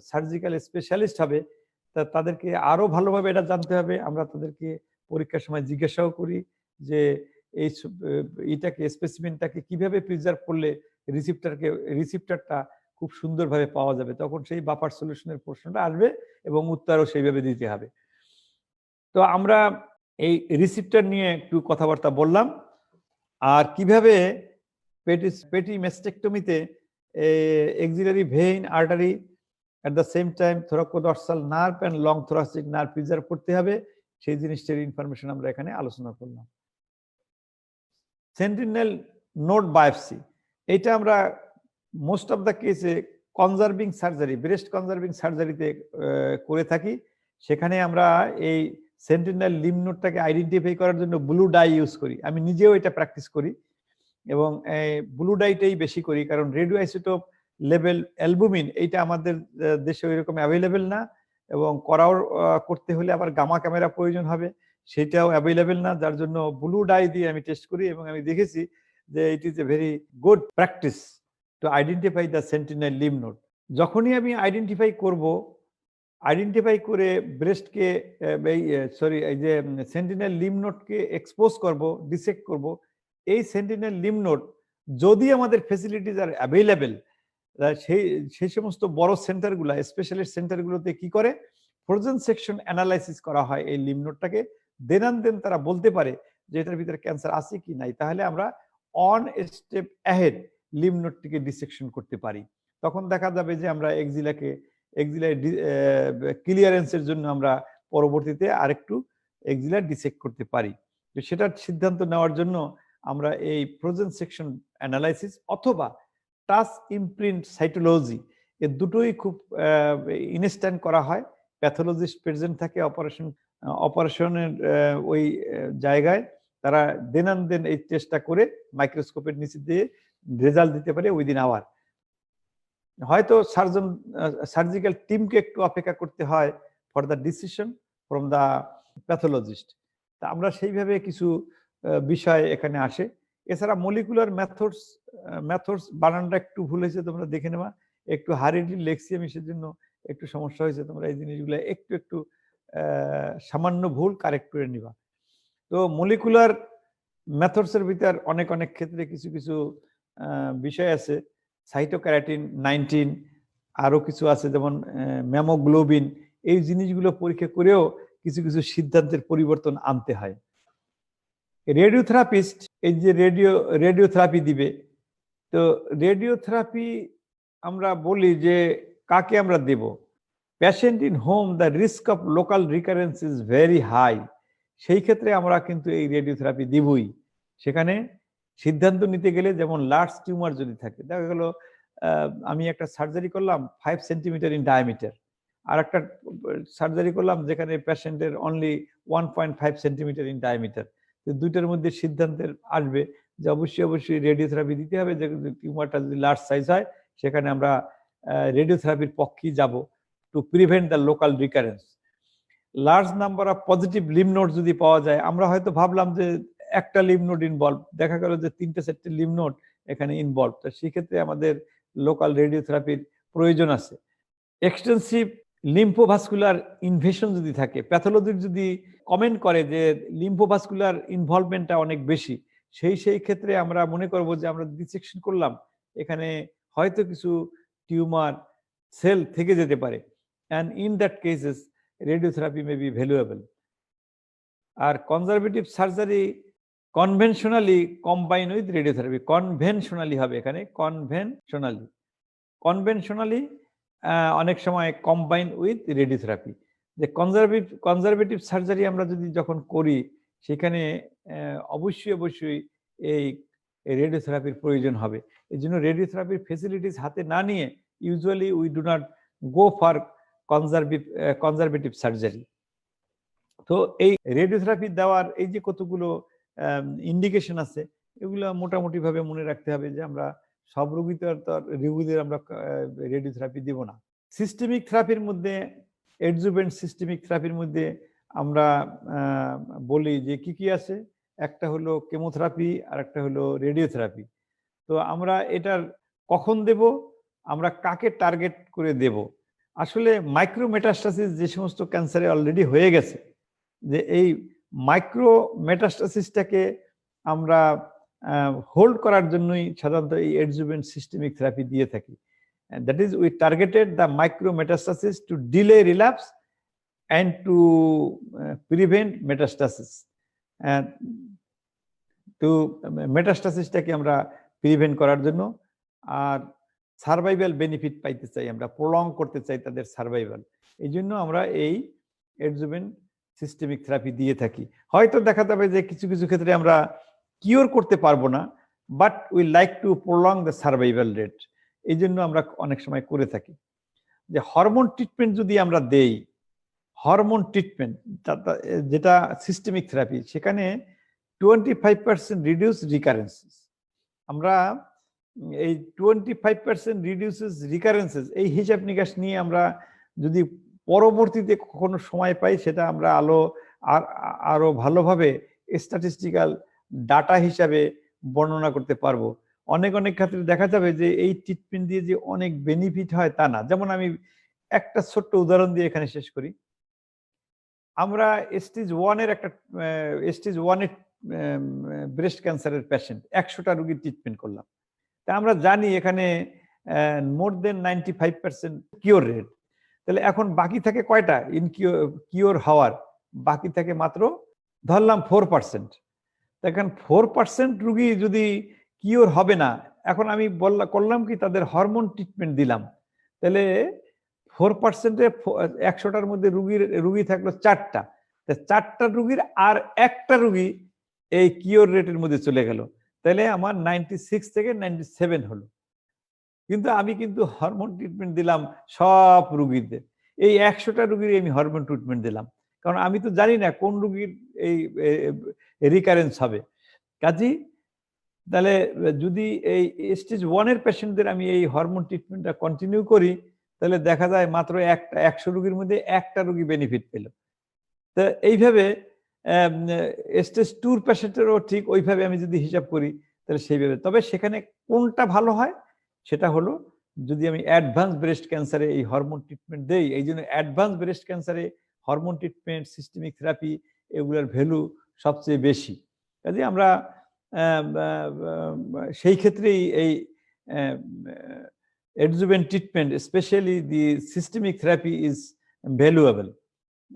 সার্জিক্যাল স্পেশালিস্ট হবে, তা তাদেরকে আরো ভালোভাবে এটা জানতে হবে। আমরা তাদেরকে পরীক্ষার সময় জিজ্ঞাসাও করি যে এই এটাকে স্পেসিমেনটাকে কিভাবে প্রিজার্ভ করলে রিসিপ্টারটা খুব সুন্দরভাবে পাওয়া যাবে, তখন সেই বাফার সলিউশনের প্রশ্নটা আসবে এবং উত্তরও সেইভাবে দিতে হবে। তো আমরা এই রিসিপ্টার নিয়ে একটু কথাবার্তা বললাম, আর কিভাবে পেটি ম্যাস্টেকটমিতে axillary vein artery at the same time thoracodorsal nerve and long thoracic nerve preserve করতে হবে, সেই জিনিসটার ইনফরমেশন আমরা এখানে আলোচনা করলাম। সেন্টিনেল নোড বায়োপসি, এটা আমরা মোস্ট অফ দ্য কেসে কনজার্ভিং সার্জারি, ব্রেস্ট কনজার্ভিং সার্জারিতে করে থাকি। সেখানে আমরা এই সেন্টিনেল লিম্ফ নোডটাকে আইডেন্টিফাই করার জন্য ব্লু ডাই ইউজ করি। আমি নিজেও এটা প্র্যাকটিস করি এবং ব্লু ডাইটাই বেশি করি, কারণ রেডিও আইসোটোপ লেভেল অ্যালবুমিন এইটা আমাদের দেশে ওইরকম অ্যাভেলেবেল না, এবং করাও করতে হলে আবার গামা ক্যামেরা প্রয়োজন হবে, সেটাও অ্যাভেলেবেল না, যার জন্য ব্লু ডাই দিয়ে আমি টেস্ট করি। এবং আমি দেখেছি যে it is a very good practice to identify the sentinel lymph node. যখনই আমি আইডেন্টিফাই করে ব্রেস্টকে এই যে সেন্টিনেল লিম্ফ নোডকে এক্সপোজ করব, ডিসেক্ট করব, এই সেন্টিনেল লিম্ফ নোড যদি আমাদের ফ্যাসিলিটিস আর অ্যাভেলেবেল, সেই সমস্ত বড় সেন্টারগুলো, স্পেশালিস্ট সেন্টারগুলোতে কি করে ফ্রোজেন সেকশন অ্যানালাইসিস করা হয় এই লিম্ফ নোডটাকে, দেন তারা বলতে পারে যে এটার ভিতরে ক্যান্সার আছে কি নাই, তাহলে আমরা অন স্টেপ অ্যাহেড লিম্ফ নোডটিকে ডিসেকশন করতে পারি। তখন দেখা যাবে যে আমরা এক্সিলাই ক্লিয়ারেন্সের জন্য আমরা পরবর্তীতে আরেকটু এক্সিলাই ডিসেক্ট করতে পারি। তো সেটার সিদ্ধান্ত নেওয়ার জন্য আমরা এই ফ্রোজেন সেকশন অ্যানালাইসিস অথবা টাচ ইমপ্রিন্ট সাইটোলজি, এ দুটোই খুব ইনস্ট্যান্ট করা হয়। প্যাথোলজিস্ট প্রেজেন্ট থাকে অপারেশনের ওই জায়গায়, তারা দেন এই টেস্টটা করে মাইক্রোস্কোপের নিচে দিয়ে রেজাল্ট দিতে পারে উইদিন আওয়ার। হয়তো সার্জিক্যাল টিমকে একটু অপেক্ষা করতে হয় for the decision from the pathologist. তা আমরা সেইভাবে কিছু বিষয় এখানে আসে। এছাড়া মলিকুলার মেথডস বানানটা একটু ভুল হয়েছে, তোমরা দেখে নেওয়া, একটু হারিডলি লেখছি আমি, সেজন্য একটু সমস্যা হয়েছে, তোমরা এই জিনিসগুলো একটু সামান্য ভুল কারেক্ট করে নিবা। তো মলিকুলার মেথডসের ভিতর অনেক ক্ষেত্রে কিছু বিষয় আছে, সাইটোক্যারাটিন 19, আরো কিছু আছে যেমন ম্যামোগ্লোবিন, এই জিনিসগুলো পরীক্ষা করেও কিছু সিদ্ধান্তের পরিবর্তন আনতে হয়। রেডিওথেরাপিস্ট এই যে রেডিওথেরাপি দিবে, তো রেডিওথেরাপি আমরা বলি যে কাকে আমরা দেব, patient in whom the risk of local recurrence is very high, সেই ক্ষেত্রে আমরা কিন্তু এই রেডিওথেরাপি দিবই। সেখানে সিদ্ধান্ত নিতে গেলে, যেমন লার্জ টিউমার যদি থাকে, দেখা গেল আমি একটা সার্জারি করলাম 5 সেন্টিমিটার ইন ডায়ামিটার, আর একটা সার্জারি করলাম যেখানে পেশেন্টের অনলি 1.5 সেন্টিমিটার ইন ডায়ামিটার, তো দুইটার মধ্যে সিদ্ধান্তের আসবে যে অবশ্যই রেডিওথেরাপি দিতে হবে। যে টিউমারটা যদি লার্জ সাইজ হয়, সেখানে আমরা রেডিওথেরাপির পক্ষেই যাব to prevent the local recurrence. Large number of positive lymph node যদি পাওয়া যায়, আমরা হয়তো ভাবলাম যে একটা লিম্ফ নোড ইনভলভ, দেখা গেল যে 3-4টে লিম্ফ নোড এখানে ইনভলভ, তো সেক্ষেত্রে আমাদের লোকাল রেডিওথেরাপির প্রয়োজন আছে। এক্সটেন্সিভ লিম্ফোভাস্কুলার ইনভেশন যদি থাকে, প্যাথোলজির যদি কমেন্ট করে যে লিম্ফোভাস্কুলার ইনভলভমেন্টটা অনেক বেশি, সেই ক্ষেত্রে আমরা মনে করব যে আমরা ডিসেকশন করলাম, এখানে হয়তো কিছু টিউমার সেল থেকে যেতে পারে, and in that cases radiotherapy may be valuable. আর conservative surgery conventionally combine with radiotherapy, conventionally হবে এখানে, কনভেনশনালি অনেক সময় কম্বাইন উইথ রেডিওথেরাপি। যে কনজারভেটিভ সার্জারি আমরা যদি যখন করি সেখানে অবশ্যই এই রেডিওথেরাপির প্রয়োজন হবে। এই জন্য রেডিওথেরাপির ফেসিলিটিস হাতে না নিয়ে usually we do not go for conservative surgery. তো এই রেডিওথেরাপি দেওয়ার এই যে কতগুলো ইন্ডিকেশন আছে, এগুলো মোটামুটি ভাবে মনে রাখতে হবে যে আমরা সব রোগীদের আমরা রেডিওথেরাপি দিব না। সিস্টেমিক থেরাপির মধ্যে, অ্যাডজুভেন্ট সিস্টেমিক থেরাপির মধ্যে আমরা বলি যে কি আছে, একটা হলো কেমোথেরাপি আর একটা হলো রেডিওথেরাপি। তো আমরা এটার কখন দেব, আমরা কাকে টার্গেট করে দেব? আসলে মাইক্রোমেটাস্টাসিস যে সমস্ত ক্যান্সারে অলরেডি হয়ে গেছে, যে এই মাইক্রোমেটাস্টাসিসটাকে আমরা হোল্ড করার জন্যই সাধারণত এই অ্যাডজুভেন্ট সিস্টেমিক থেরাপি দিয়ে থাকি। That is we targeted the micrometastasis to delay relapse and to prevent metastasis, তো মেটাস্টাসিসটাকে আমরা প্রিভেন্ট করার জন্য, আর সার্ভাইভাল বেনিফিট পাইতে চাই, আমরা প্রলং করতে চাই তাদের সার্ভাইভাল, এই জন্য আমরা এই অ্যাডজুভেন্ট সিস্টেমিক থেরাপি দিয়ে থাকি। হয়তো দেখা যাবে যে কিছু কিছু ক্ষেত্রে আমরা কিওর করতে পারবো না, but we like to prolong the survival rate, এই জন্য আমরা অনেক সময় করে থাকি। যে হরমোন ট্রিটমেন্ট যদি আমরা দেই, হরমোন ট্রিটমেন্ট যেটা সিস্টেমিক থেরাপি, সেখানে 25% রিডিউস রিকারেন্সেস, আমরা এই 25% রিডিউসেস রিকারেন্সেস এই হিসাব নিকাশ নিয়ে আমরা যদি পরবর্তীতে কখনো সময় পাই, সেটা আমরা আরো ভালোভাবে স্ট্যাটিস্টিক্যাল ডাটা হিসাবে বর্ণনা করতে পারবো। অনেক ক্ষেত্রে দেখা যাবে যে এই ট্রিটমেন্ট দিয়ে যে অনেক বেনিফিট হয় তা না। যেমন আমি একটা ছোট্ট উদাহরণ দিয়ে এখানে শেষ করি। আমরা স্টেজ 1 এর ব্রেস্ট ক্যান্সারের পেশেন্ট 100টা রোগীর ট্রিটমেন্ট করলাম। তা আমরা জানি এখানে মোর দেন 95% কিওর রেট। তাহলে এখন বাকি থাকে কয়টা কিওর হওয়ার? বাকি থাকে মাত্র ধরলাম 4%। এখন 4% রোগী যদি কিওর হবে না, এখন আমি করলাম কি, তাদের হরমোন ট্রিটমেন্ট দিলাম, তাহলে 4%-এ 100টার মধ্যে রুগী থাকলো 4টা, 4টা রুগীর আর একটা রুগী এই কিওর রেটের মধ্যে চলে গেল, তাহলে আমার 96 থেকে 97 হলো। কিন্তু আমি হরমোন ট্রিটমেন্ট দিলাম সব রুগীদের, এই 100টা রুগীর আমি হরমোন ট্রিটমেন্ট দিলাম, কারণ আমি তো জানি না কোন রুগীর এই রিকারেন্স হবে। কাজেই তাহলে যদি এই স্টেজ 1 এর পেশেন্টদের আমি এই হরমোন ট্রিটমেন্টটা কন্টিনিউ করি, তাহলে দেখা যায় মাত্র 100 রোগীর মধ্যে একটা রোগী বেনিফিট পেল। তো এইভাবে স্টেজ 2 পেশেন্টেরও ঠিক ওইভাবে আমি যদি হিসাব করি, তাহলে সেইভাবে। তবে সেখানে কোনটা ভালো হয়, সেটা হলো যদি আমি অ্যাডভান্স ব্রেস্ট ক্যান্সারে এই হরমোন ট্রিটমেন্ট দেই। এই জন্য অ্যাডভান্স ব্রেস্ট ক্যান্সারে হরমোন ট্রিটমেন্ট, সিস্টেমিক থেরাপি, এগুলোর ভ্যালু সবচেয়ে বেশি। কাজে আমরা সেই ক্ষেত্রেই এই adjuvant treatment, especially the systemic therapy, is valuable.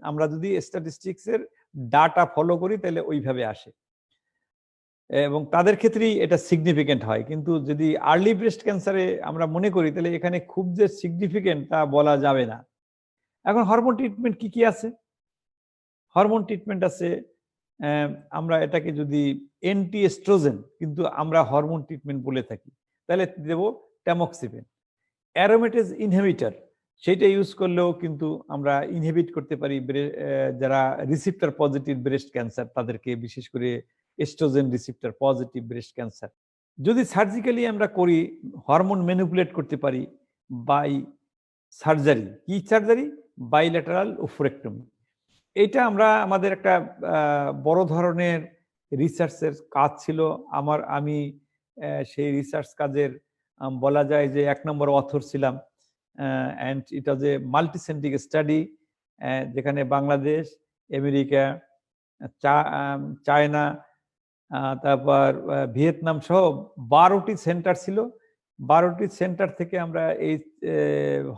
আমরা যদি স্ট্যাটিস্টিক্স এর ডাটা ফলো করি, তাহলে ওইভাবে আসে এবং তাদের ক্ষেত্রেই এটা সিগনিফিকেন্ট হয়। কিন্তু যদি আর্লি ব্রেস্ট ক্যান্সারে আমরা মনে করি, তাহলে এখানে খুব যে সিগনিফিকেন্ট তা বলা যাবে না। এখন হরমোন ট্রিটমেন্ট কি আছে? হরমোন ট্রিটমেন্ট আছে, আমরা এটাকে যদি অ্যান্টি এস্ট্রোজেন, কিন্তু আমরা হরমোন ট্রিটমেন্ট বলে থাকি, তাহলে দেব ট্যামক্সিফেন। অ্যারোমেটেজ ইনহিবিটর, সেটা ইউজ করলেও কিন্তু আমরা ইনহিবিট করতে পারি যারা রিসিপ্টর পজিটিভ ব্রেস্ট ক্যান্সার, তাদেরকে, বিশেষ করে oestrogen receptor positive breast cancer. যদি সার্জিক্যালি আমরা করি, হরমোন ম্যানিপুলেট করতে পারি বাই সার্জারি। কি সার্জারি? বাইল্যাটারাল ওফরেক্টমি। এটা আমরা আমাদের একটা বড় ধরনের রিসার্চের কাজ ছিল আমি সেই রিসার্চ কাজের বলা যায় যে 1 নম্বর অথর ছিলাম। And it was a multicentric study, যেখানে বাংলাদেশ, আমেরিকা, চায়না, তারপর ভিয়েতনাম সহ 12টি সেন্টার ছিল। 12টি সেন্টার থেকে আমরা এই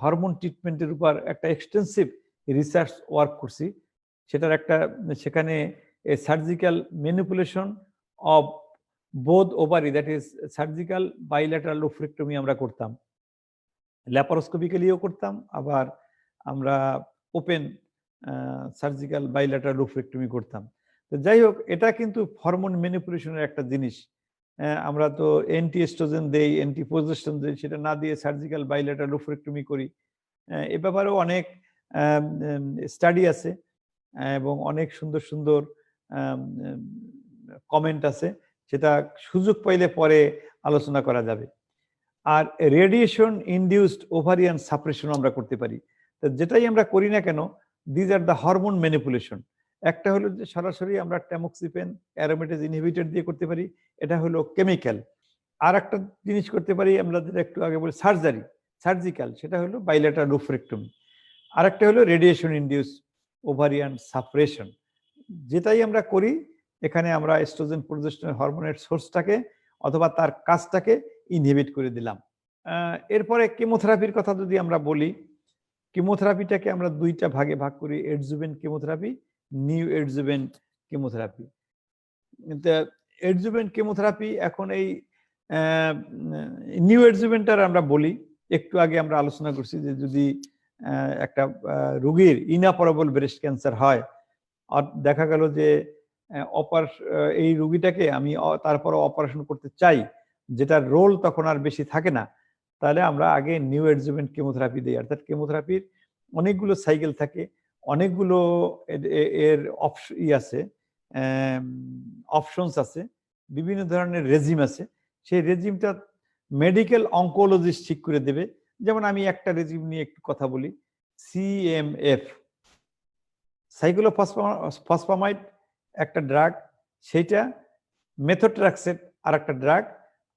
হরমোন ট্রিটমেন্টের উপর একটা এক্সটেন্সিভ রিসার্চ ওয়ার্ক করছি। সেখানে surgical manipulation of both ovary, that is surgical bilateral ovariectomy আমরা করতাম, ল্যাপারোস্কোপিক্যালিও করতাম, আবার আমরা ওপেন সার্জিক্যাল বাইল্যাটারাল ওভারেক্টমি করতাম। তো যাই হোক, এটা কিন্তু হরমোন ম্যানিপুলেশনের একটা জিনিস। আমরা তো অ্যান্টি এস্ট্রোজেন দেই, অ্যান্টি প্রোজেস্টেরন দেই, সেটা না দিয়ে সার্জিক্যাল বাইল্যাটারাল ওভারেক্টমি করি। এ ব্যাপারেও অনেক স্টাডি আছে এবং অনেক সুন্দর সুন্দর কমেন্ট আছে, সেটা সুযোগ পাইলে পরে আলোচনা করা যাবে। আর রেডিয়েশন ইনডিউসড ওভারিয়ান সাপ্রেশন আমরা করতে পারি। তো যেটাই আমরা করি না কেন, these are the hormone manipulation. একটা হলো যে সরাসরি আমরা ট্যামোক্সিফেন অ্যারোমেটেজ ইনহিবিটর দিয়ে করতে পারি, এটা হলো কেমিক্যাল। আর একটা জিনিস করতে পারি আমরা, যেটা একটু আগে বলি সার্জিক্যাল, সেটা হলো বাইল্যাটারাল ওভারেক্টমি। আর একটা হলো রেডিয়েশন ইনডিউস ওভারিয়ান সাপ্রেশন। যেটাই আমরা করি, এখানে আমরা এস্ট্রোজেন প্রোজেস্টেরন হরমোনের সোর্সটাকে অথবা তার কাজটাকে ইনহিবিট করে দিলাম। এরপরে কেমোথেরাপির কথা যদি আমরা বলি, কেমোথেরাপিটাকে আমরা দুইটা ভাগে ভাগ করি, adjuvant chemotherapy, new adjuvant chemotherapy. Adjuvant chemotherapy এখন এই নিউ এডজুভেন্টার আমরা বলি, একটু আগে আমরা আলোচনা করছি যে যদি একটা রোগীর ইনঅপারেবল ব্রেস্ট ক্যান্সার হয়, আর দেখা গেল যে এই রোগীটাকে আমি তারপর অপারেশন করতে চাই, যেটার রোল তখন আর বেশি থাকে না, তাহলে আমরা আগে নিউ এডজুভেন্ট কেমোথেরাপি দিই। অর্থাৎ কেমোথেরাপির অনেকগুলো সাইকেল থাকে, অনেকগুলো এর আছে, অপশনস আছে, বিভিন্ন ধরনের রেজিম আছে। সেই রেজিমটা মেডিকেল অঙ্কোলজিস্ট ঠিক করে দেবে। যেমন আমি একটা রেজিম নিয়ে একটু কথা বলি, সিএমএফ, সাইক্লোফসফামাইড একটা ড্রাগ, সেটা মেথোট্রাক্সেট আর একটা ড্রাগ,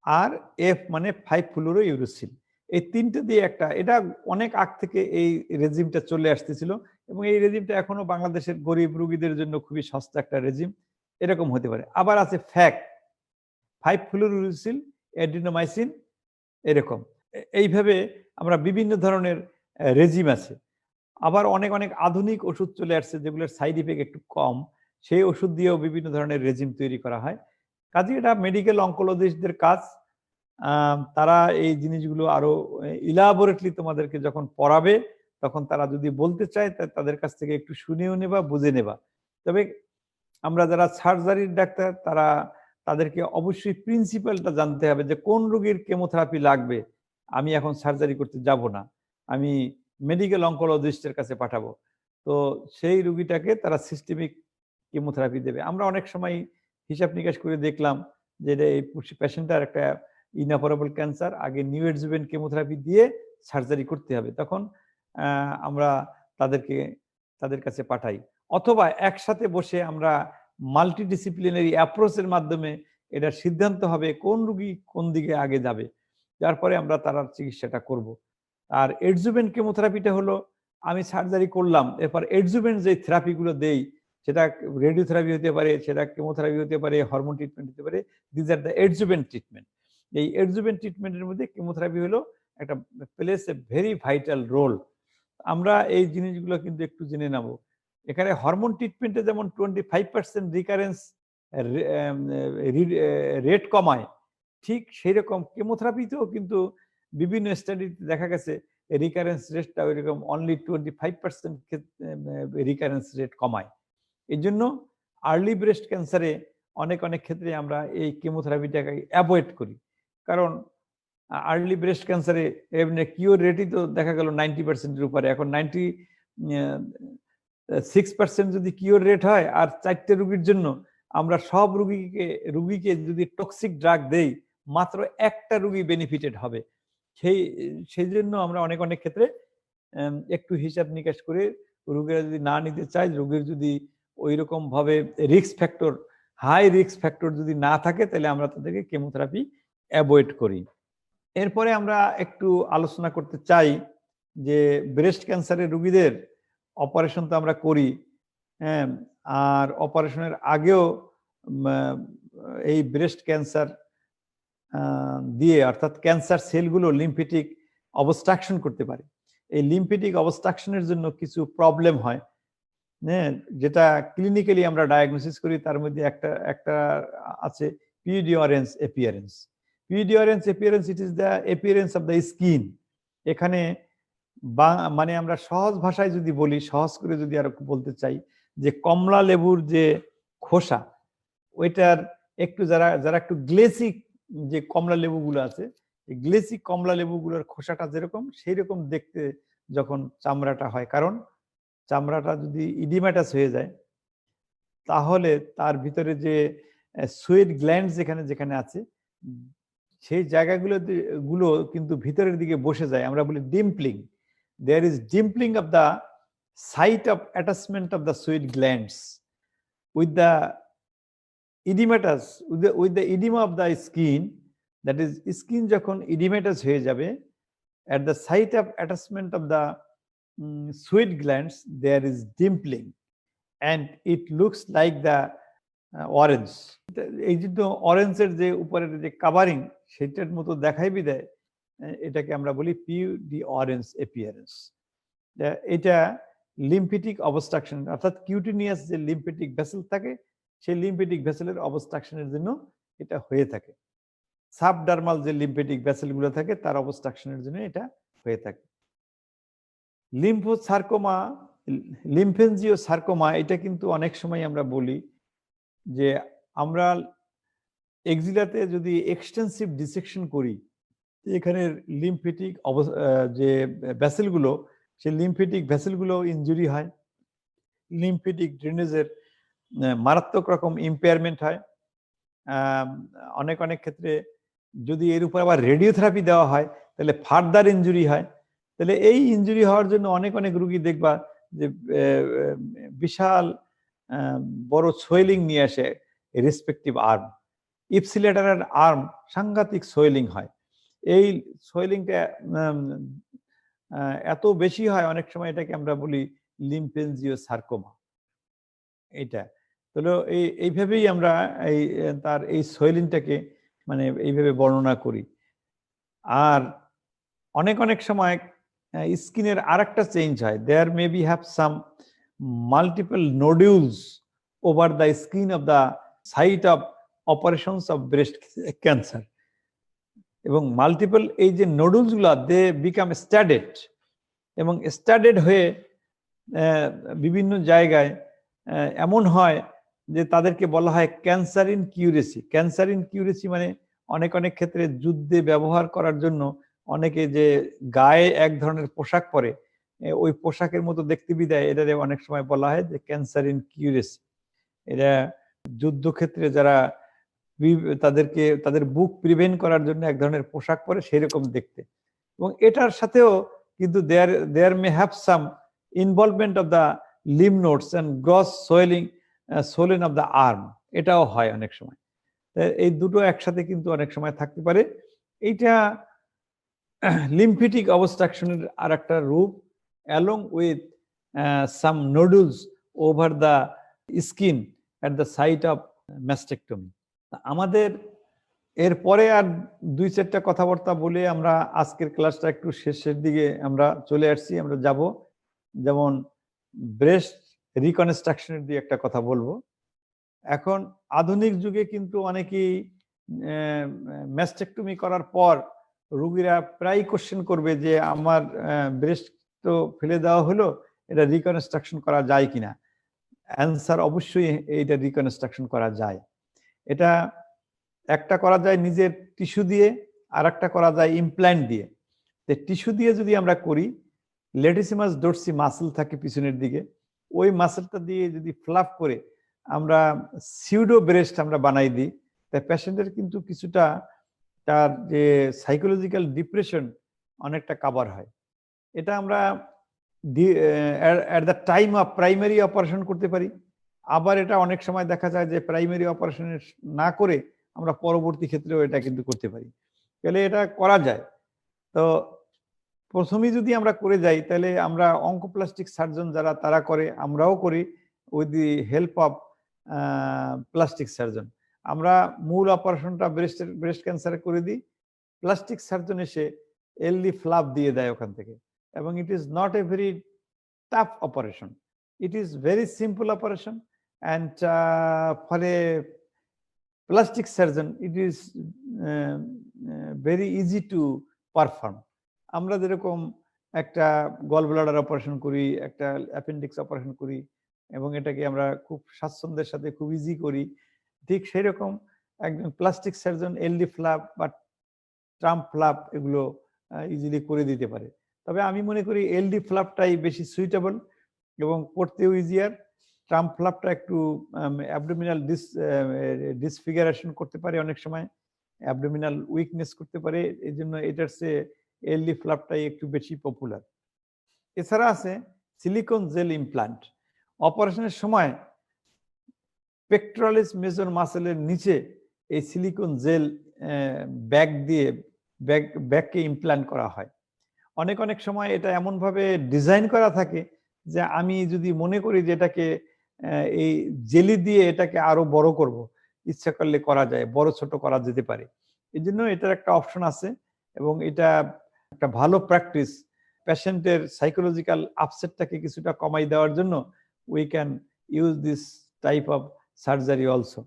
আর এফ মানে 5-ফ্লুরোইউরোসিল, এই তিনটে দিয়ে একটা, এটা অনেক আগ থেকে এই রেজিমটা চলে আসতেছিল এবং এই রেজিমটা এখনো বাংলাদেশের গরিব রোগীদের জন্য খুবই সস্তা একটা রেজিম, এরকম হতে পারে। আবার আছে ফ্যাক, 5-ফ্লুরোইউরোসিল, অ্যাড্রিনোমাইসিন, এরকম। এইভাবে আমরা বিভিন্ন ধরনের রেজিম আছে। আবার অনেক অনেক আধুনিক ওষুধ চলে আসছে যেগুলোর সাইড ইফেক্ট একটু কম, সেই ওষুধ দিয়েও বিভিন্ন ধরনের রেজিম তৈরি করা হয়। কাজে এটা মেডিকেল অঙ্কোলজিস্টদের কাজ। তারা এই জিনিসগুলো আরো ইলাবোরেটলি তোমাদেরকে যখন পড়াবে, তখন তারা যদি বলতে চায় তাদের কাছ থেকে একটু শুনেও নেবা, বুঝে নেবা। তবে আমরা যারা সার্জারির ডাক্তার, তাদেরকে অবশ্যই প্রিন্সিপালটা জানতে হবে যে কোন রোগীর কেমোথেরাপি লাগবে। আমি এখন সার্জারি করতে যাব না, আমি মেডিকেল অঙ্কোলজিস্টের কাছে পাঠাবো, তো সেই রোগীটাকে তারা সিস্টেমিক কেমোথেরাপি দেবে। আমরা অনেক সময় হিসাব নিকাশ করে দেখলাম যে এই পেশেন্টটার একটা ইনঅপারেবল ক্যান্সার, আগে নিউ এডজুভেন্ট কেমোথেরাপি দিয়ে সার্জারি করতে হবে, তখন আমরা তাদের কাছে পাঠাই। অথবা একসাথে বসে আমরা মাল্টিডিসিপ্লিনারি অ্যাপ্রোচের মাধ্যমে এটা সিদ্ধান্ত হবে কোন রোগী কোন দিকে আগে যাবে, তারপরে আমরা তার চিকিৎসাটা করব। আর এডজুভেন্ট কেমোথেরাপিটা হলো, আমি সার্জারি করলাম, এরপর এডজুভেন্ট যে থেরাপিগুলো দেই, সেটা রেডিওথেরাপি হতে পারে, সেটা কেমোথেরাপি হতে পারে, হরমোন ট্রিটমেন্ট হতে পারে, these are the adjuvant treatment. এই এডজুভেন্ট ট্রিটমেন্টের মধ্যে কেমোথেরাপি হলো একটা place a very vital role. আমরা এই জিনিসগুলো কিন্তু একটু জেনে নেব। এখানে হরমোন ট্রিটমেন্টে যেমন 25% রিকারেন্স রেট কমায়, ঠিক সেই রকম কেমোথেরাপিতেও কিন্তু বিভিন্ন স্টাডিতে দেখা গেছে রিকারেন্স রেটটা ওইরকম অনলি 25% রিকারেন্স রেট কমায়। এই জন্য আর্লি ব্রেস্ট ক্যান্সারে অনেক ক্ষেত্রে আমরা এই কেমোথেরাপিটাকে অ্যাভয়েড করি, কারণ আর্লি ব্রেস্ট ক্যান্সারে এমনি কিওর রেটই তো দেখা গেল 90%-এর উপরে। এখন 96% যদি কিওর রেট হয়, আর 4টে রোগীর জন্য আমরা সব রোগীকে যদি টক্সিক ড্রাগ দেই, মাত্র একটা রোগী বেনিফিটেড হবে। সেই জন্য আমরা অনেক ক্ষেত্রে একটু হিসাব নিকাশ করে, রোগীরা যদি না নিতে চায়, রোগীর যদি ওই রকম ভাবে হাই রিস্ক ফ্যাক্টর যদি না থাকে, তাহলে আমরা তাদেরকে কেমোথেরাপি অ্যাভয়েড করি। এরপরে আমরা একটু আলোচনা করতে চাই যে ব্রেস্ট ক্যান্সারের রোগীদের অপারেশন তো আমরা করি, হ্যাঁ, আর অপারেশনের আগেও এই ব্রেস্ট ক্যান্সার দিয়ে, অর্থাৎ ক্যান্সার সেলগুলো লিম্ফেটিক অবস্ট্রাকশন করতে পারে। এই লিম্ফেটিক অবস্ট্রাকশনের জন্য কিছু প্রবলেম হয়। হ্যাঁ, যেটা ক্লিনিক্যালি আমরা ডায়াগনোসিস করি তার মধ্যে একটা আছে PUD orange appearance. PUD orange appearance, it is the appearance of the skin. এখানে মানে আমরা সহজ ভাষায় যদি বলি, সহজ করে যদি আর বলতে চাই, যে কমলা লেবুর যে খোসা, ওইটার একটু যারা একটু গ্লেসিক যে কমলা লেবুগুলো আছে, গ্লেসিক কমলা লেবুগুলোর খোসাটা যেরকম, সেই রকম দেখতে যখন চামড়াটা হয়, কারণ চামড়াটা যদি ইডিমাটাস হয়ে যায় তাহলে তার ভিতরে যে সুয়েট গ্ল্যান্ড যেখানে যেখানে আছে সেই জায়গাগুলো কিন্তু ভিতরের দিকে বসে যায়, আমরা বলি dimpling. There is dimpling of the site of attachment of the sweat glands with the oedematous, with the oedema of the skin. That is skin যখন ইডিমাটাস হয়ে যাবে, at the site of attachment of the sweat glands there is dimpling and it looks like the orange. এই যে অরেঞ্জের যে উপরের যে covering সেটার মতো দেখাই বিদায় এটাকে আমরা বলি পিউডি অরেঞ্জ অ্যাপিয়ারেন্স। এটা লিম্ফেটিক অবস্ট্রাকশন, অর্থাৎ কিউটিনিয়াস যে লিম্ফেটিক ভেসেল থাকে সেই লিম্ফেটিক ভেসেলের অবস্ট্রাকশনের জন্য এটা হয়ে থাকে। সাবডার্মাল যে লিম্ফেটিক ভেসেলগুলো থাকে তার অবস্ট্রাকশনের জন্য এটা হয়ে থাকে। লিম্ফোসার্কোমা, লিম্ফেনজিও সার্কোমা, এটা কিন্তু অনেক সময় আমরা বলি যে আমরা এক্সিলাতে যদি এক্সটেন্সিভ ডিসেকশন করি, এখানে লিম্ফেটিক যে ভেসেলগুলো, সেই লিম্ফেটিক ভেসেলগুলো ইনজুরি হয়, লিম্ফেটিক ড্রেনেজের মারাত্মক রকম ইম্পেয়ারমেন্ট হয়। অনেক ক্ষেত্রে যদি এর উপর আবার রেডিওথেরাপি দেওয়া হয় তাহলে ফার্দার ইনজুরি হয়। তাহলে এই ইনজুরি হওয়ার জন্য অনেক রোগী দেখবা যে বিশাল বড় সোয়েলিং নিয়ে আসে রেসপেক্টিভ আর্ম, ইপসিলেটারাল আর্ম, সাংঘাতিক সোয়েলিং হয়। এই সোয়েলিংটা এত বেশি হয় অনেক সময়, এটাকে আমরা বলি লিম্ফেনজিও সার্কোমা। এটা তাহলে এইভাবেই আমরা তার এই সোয়েলিংটাকে মানে এইভাবে বর্ণনা করি। আর অনেক সময় স্কিনের আরেকটা চেঞ্জ হয়, there may be have some multiple nodules over the skin of the site of operations of breast cancer. এবং মাল্টিপল এই যে নোডুলস গুলা দে বিকাম স্টাডেড, এবং স্টাডেড হয়ে বিভিন্ন জায়গায় এমন হয় যে তাদেরকে বলা হয় cancer in cuirasse. Cancer in cuirasse মানে অনেক ক্ষেত্রে যুদ্ধে ব্যবহার করার জন্য অনেকে যে গায়ে এক ধরনের পোশাক পরে, ওই পোশাকের মতো দেখতে বিদায় এটারে অনেক সময় বলা হয় যে ক্যান্সার ইন কিউরেসি। এরা যুদ্ধক্ষেত্রে যারা তাদের বুক প্রিভেন্ট করার জন্য এক ধরনের পোশাক পরে সেই রকম দেখতে। এবং এটার সাথেও কিন্তু there may have some involvement of the lymph nodes and gross swollen of the arm, এটাও হয় অনেক সময়। এই দুটো একসাথে কিন্তু অনেক সময় থাকতে পারে। এইটা লিম্ফেটিক অবস্ট্রাকশনের আর একটা রূপ, along with some nodules over the skin at the site of mastectomy. আমাদের এরপরে আর 2-4টা কথাবার্তা বলে আমরা আজকের ক্লাসটা একটু শেষের দিকে আমরা চলে আসছি। আমরা যাব, যেমন ব্রেস্ট রিকনস্ট্রাকশনের দিয়ে একটা কথা বলবো। এখন আধুনিক যুগে কিন্তু অনেকেই ম্যাস্টেকটমি করার পর রোগীরা প্রায় কোশ্চেন করবে যে আমার ব্রেস্ট তো ফেলে দেওয়া হলো, এটা রিকনস্ট্রাকশন করা যায় কিনা। অ্যান্সার অবশ্যই এইটা রিকনস্ট্রাকশন করা যায়। এটা একটা করা যায় নিজের টিস্যু দিয়ে, আর একটা করা যায় ইমপ্ল্যান্ট দিয়ে। টিস্যু দিয়ে যদি আমরা করি, লেটিসিমাস ডোরসি মাসল থাকে পিছনের দিকে, ওই মাসলটা দিয়ে যদি ফ্লাপ করে আমরা সিউডো ব্রেস্ট আমরা বানাই দিই, তাই পেশেন্টের কিন্তু কিছুটা তার যে সাইকোলজিক্যাল ডিপ্রেশন অনেকটা কাভার হয়। এটা আমরা at the time of primary operation করতে পারি। আবার এটা অনেক সময় দেখা যায় যে প্রাইমারি অপারেশন না করে আমরা পরবর্তী ক্ষেত্রেও এটা কিন্তু করতে পারি। তাহলে এটা করা যায়। তো প্রথমেই যদি আমরা করে যাই তাহলে আমরা অঙ্কোপ্লাস্টিক সার্জন যারা তারা করে, আমরাও করি with the help of plastic surgeon. আমরা মূল অপারেশনটা ব্রেস্ট ক্যান্সারে করে দিই, প্লাস্টিক সার্জন এসে এলডি ফ্লাপ দিয়ে দেয় ওখান থেকে, এবং it is not a very tough operation. It is very simple operation, and for a plastic surgeon it is very easy to perform. আমরা যেরকম একটা গল ব্লাডার অপারেশন করি, একটা অ্যাপেন্ডিক্স অপারেশন করি এবং এটাকে আমরা খুব স্বাচ্ছন্দ্যের সাথে খুব ইজি করি, ঠিক সেই রকম একজন প্লাস্টিক সার্জন এলডি ফ্ল্যাপ বা ট্রাম্প ফ্ল্যাপ এগুলো ইজিলি করে দিতে পারে। তবে আমি মনে করি এলডি ফ্ল্যাপটাই বেশি সুইটেবল এবং পড়তেও ইজিয়ার। ট্রাম্প ফ্ল্যাপটা একটু অ্যাবডোমিনাল ডিসফিগারেশন করতে পারে, অনেক সময় অ্যাবডোমিনাল উইকনেস করতে পারে, এই জন্য এটার চেয়ে এলডি ফ্ল্যাপটাই একটু বেশি পপুলার। এছাড়া আছে সিলিকন জেল ইমপ্লান্ট। অপারেশনের সময় পেক্টোরালিস মেজর মাসেলের নিচে এই সিলিকন জেল ব্যাগ দিয়ে ব্যাগকে ইমপ্লান্ট করা হয়। অনেক সময় এটা এমনভাবে ডিজাইন করা থাকে যে আমি যদি মনে করি যে এটাকে এই জেলি দিয়ে এটাকে আরো বড় করব, ইচ্ছা করলে করা যায়, বড় ছোট করা যেতে পারে। এই জন্য এটার একটা অপশন আছে এবং এটা একটা ভালো প্র্যাকটিস। পেশেন্টের সাইকোলজিক্যাল আপসেটটাকে কিছুটা কমাই দেওয়ার জন্য we can use this type of surgery also.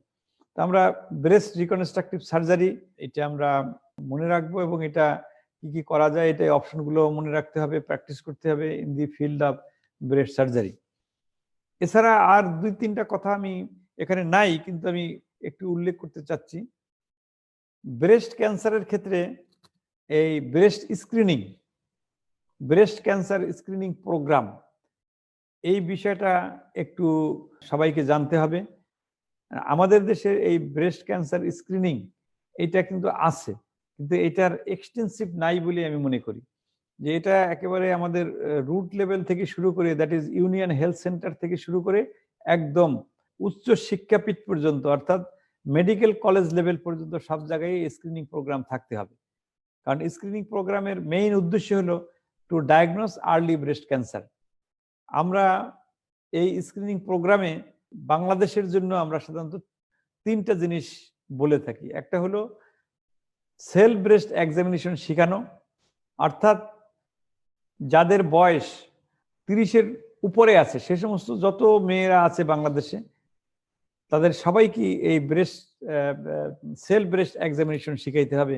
তো আমরা ব্রেস্ট রিকনস্ট্রাকটিভ সার্জারি এটা আমরা মনে রাখবো এবং এটা কি কি করা যায় এটা অপশনগুলো মনে রাখতে হবে, প্র্যাকটিস করতে হবে in the field of breast surgery. এছাড়া আর 2-3টা কথা আমি এখানে নাই, কিন্তু আমি একটু উল্লেখ করতে চাচ্ছি। ব্রেস্ট ক্যান্সারের ক্ষেত্রে এই breast screening, breast cancer screening program, এই বিষয়টা একটু সবাইকে জানতে হবে। আমাদের দেশের এই ব্রেস্ট ক্যান্সার স্ক্রিনিং এটা কিন্তু আছে, কিন্তু এটার এক্সটেন্সিভ নাই বলে আমি মনে করি। যে এটা একেবারে আমাদের রুট লেভেল থেকে শুরু করে, that is union health centre থেকে শুরু করে একদম উচ্চ শিক্ষাপীঠ পর্যন্ত, অর্থাৎ মেডিকেল কলেজ লেভেল পর্যন্ত সব জায়গায় স্ক্রিনিং প্রোগ্রাম থাকতে হবে। কারণ স্ক্রিনিং প্রোগ্রামের মেইন উদ্দেশ্য হলো to diagnose early breast cancer. আমরা এই স্ক্রিনিং প্রোগ্রামে বাংলাদেশের জন্য আমরা সাধারণত 3টা জিনিস বলে থাকি। একটা হলো সেলফ ব্রেস্ট এক্সামিনেশন শেখানো, অর্থাৎ যাদের বয়স 30-এর উপরে আছে সে সমস্ত যত মেয়েরা আছে বাংলাদেশে তাদের সবাইকে এই ব্রেস্ট সেলফ ব্রেস্ট এক্সামিনেশন শিখাইতে হবে।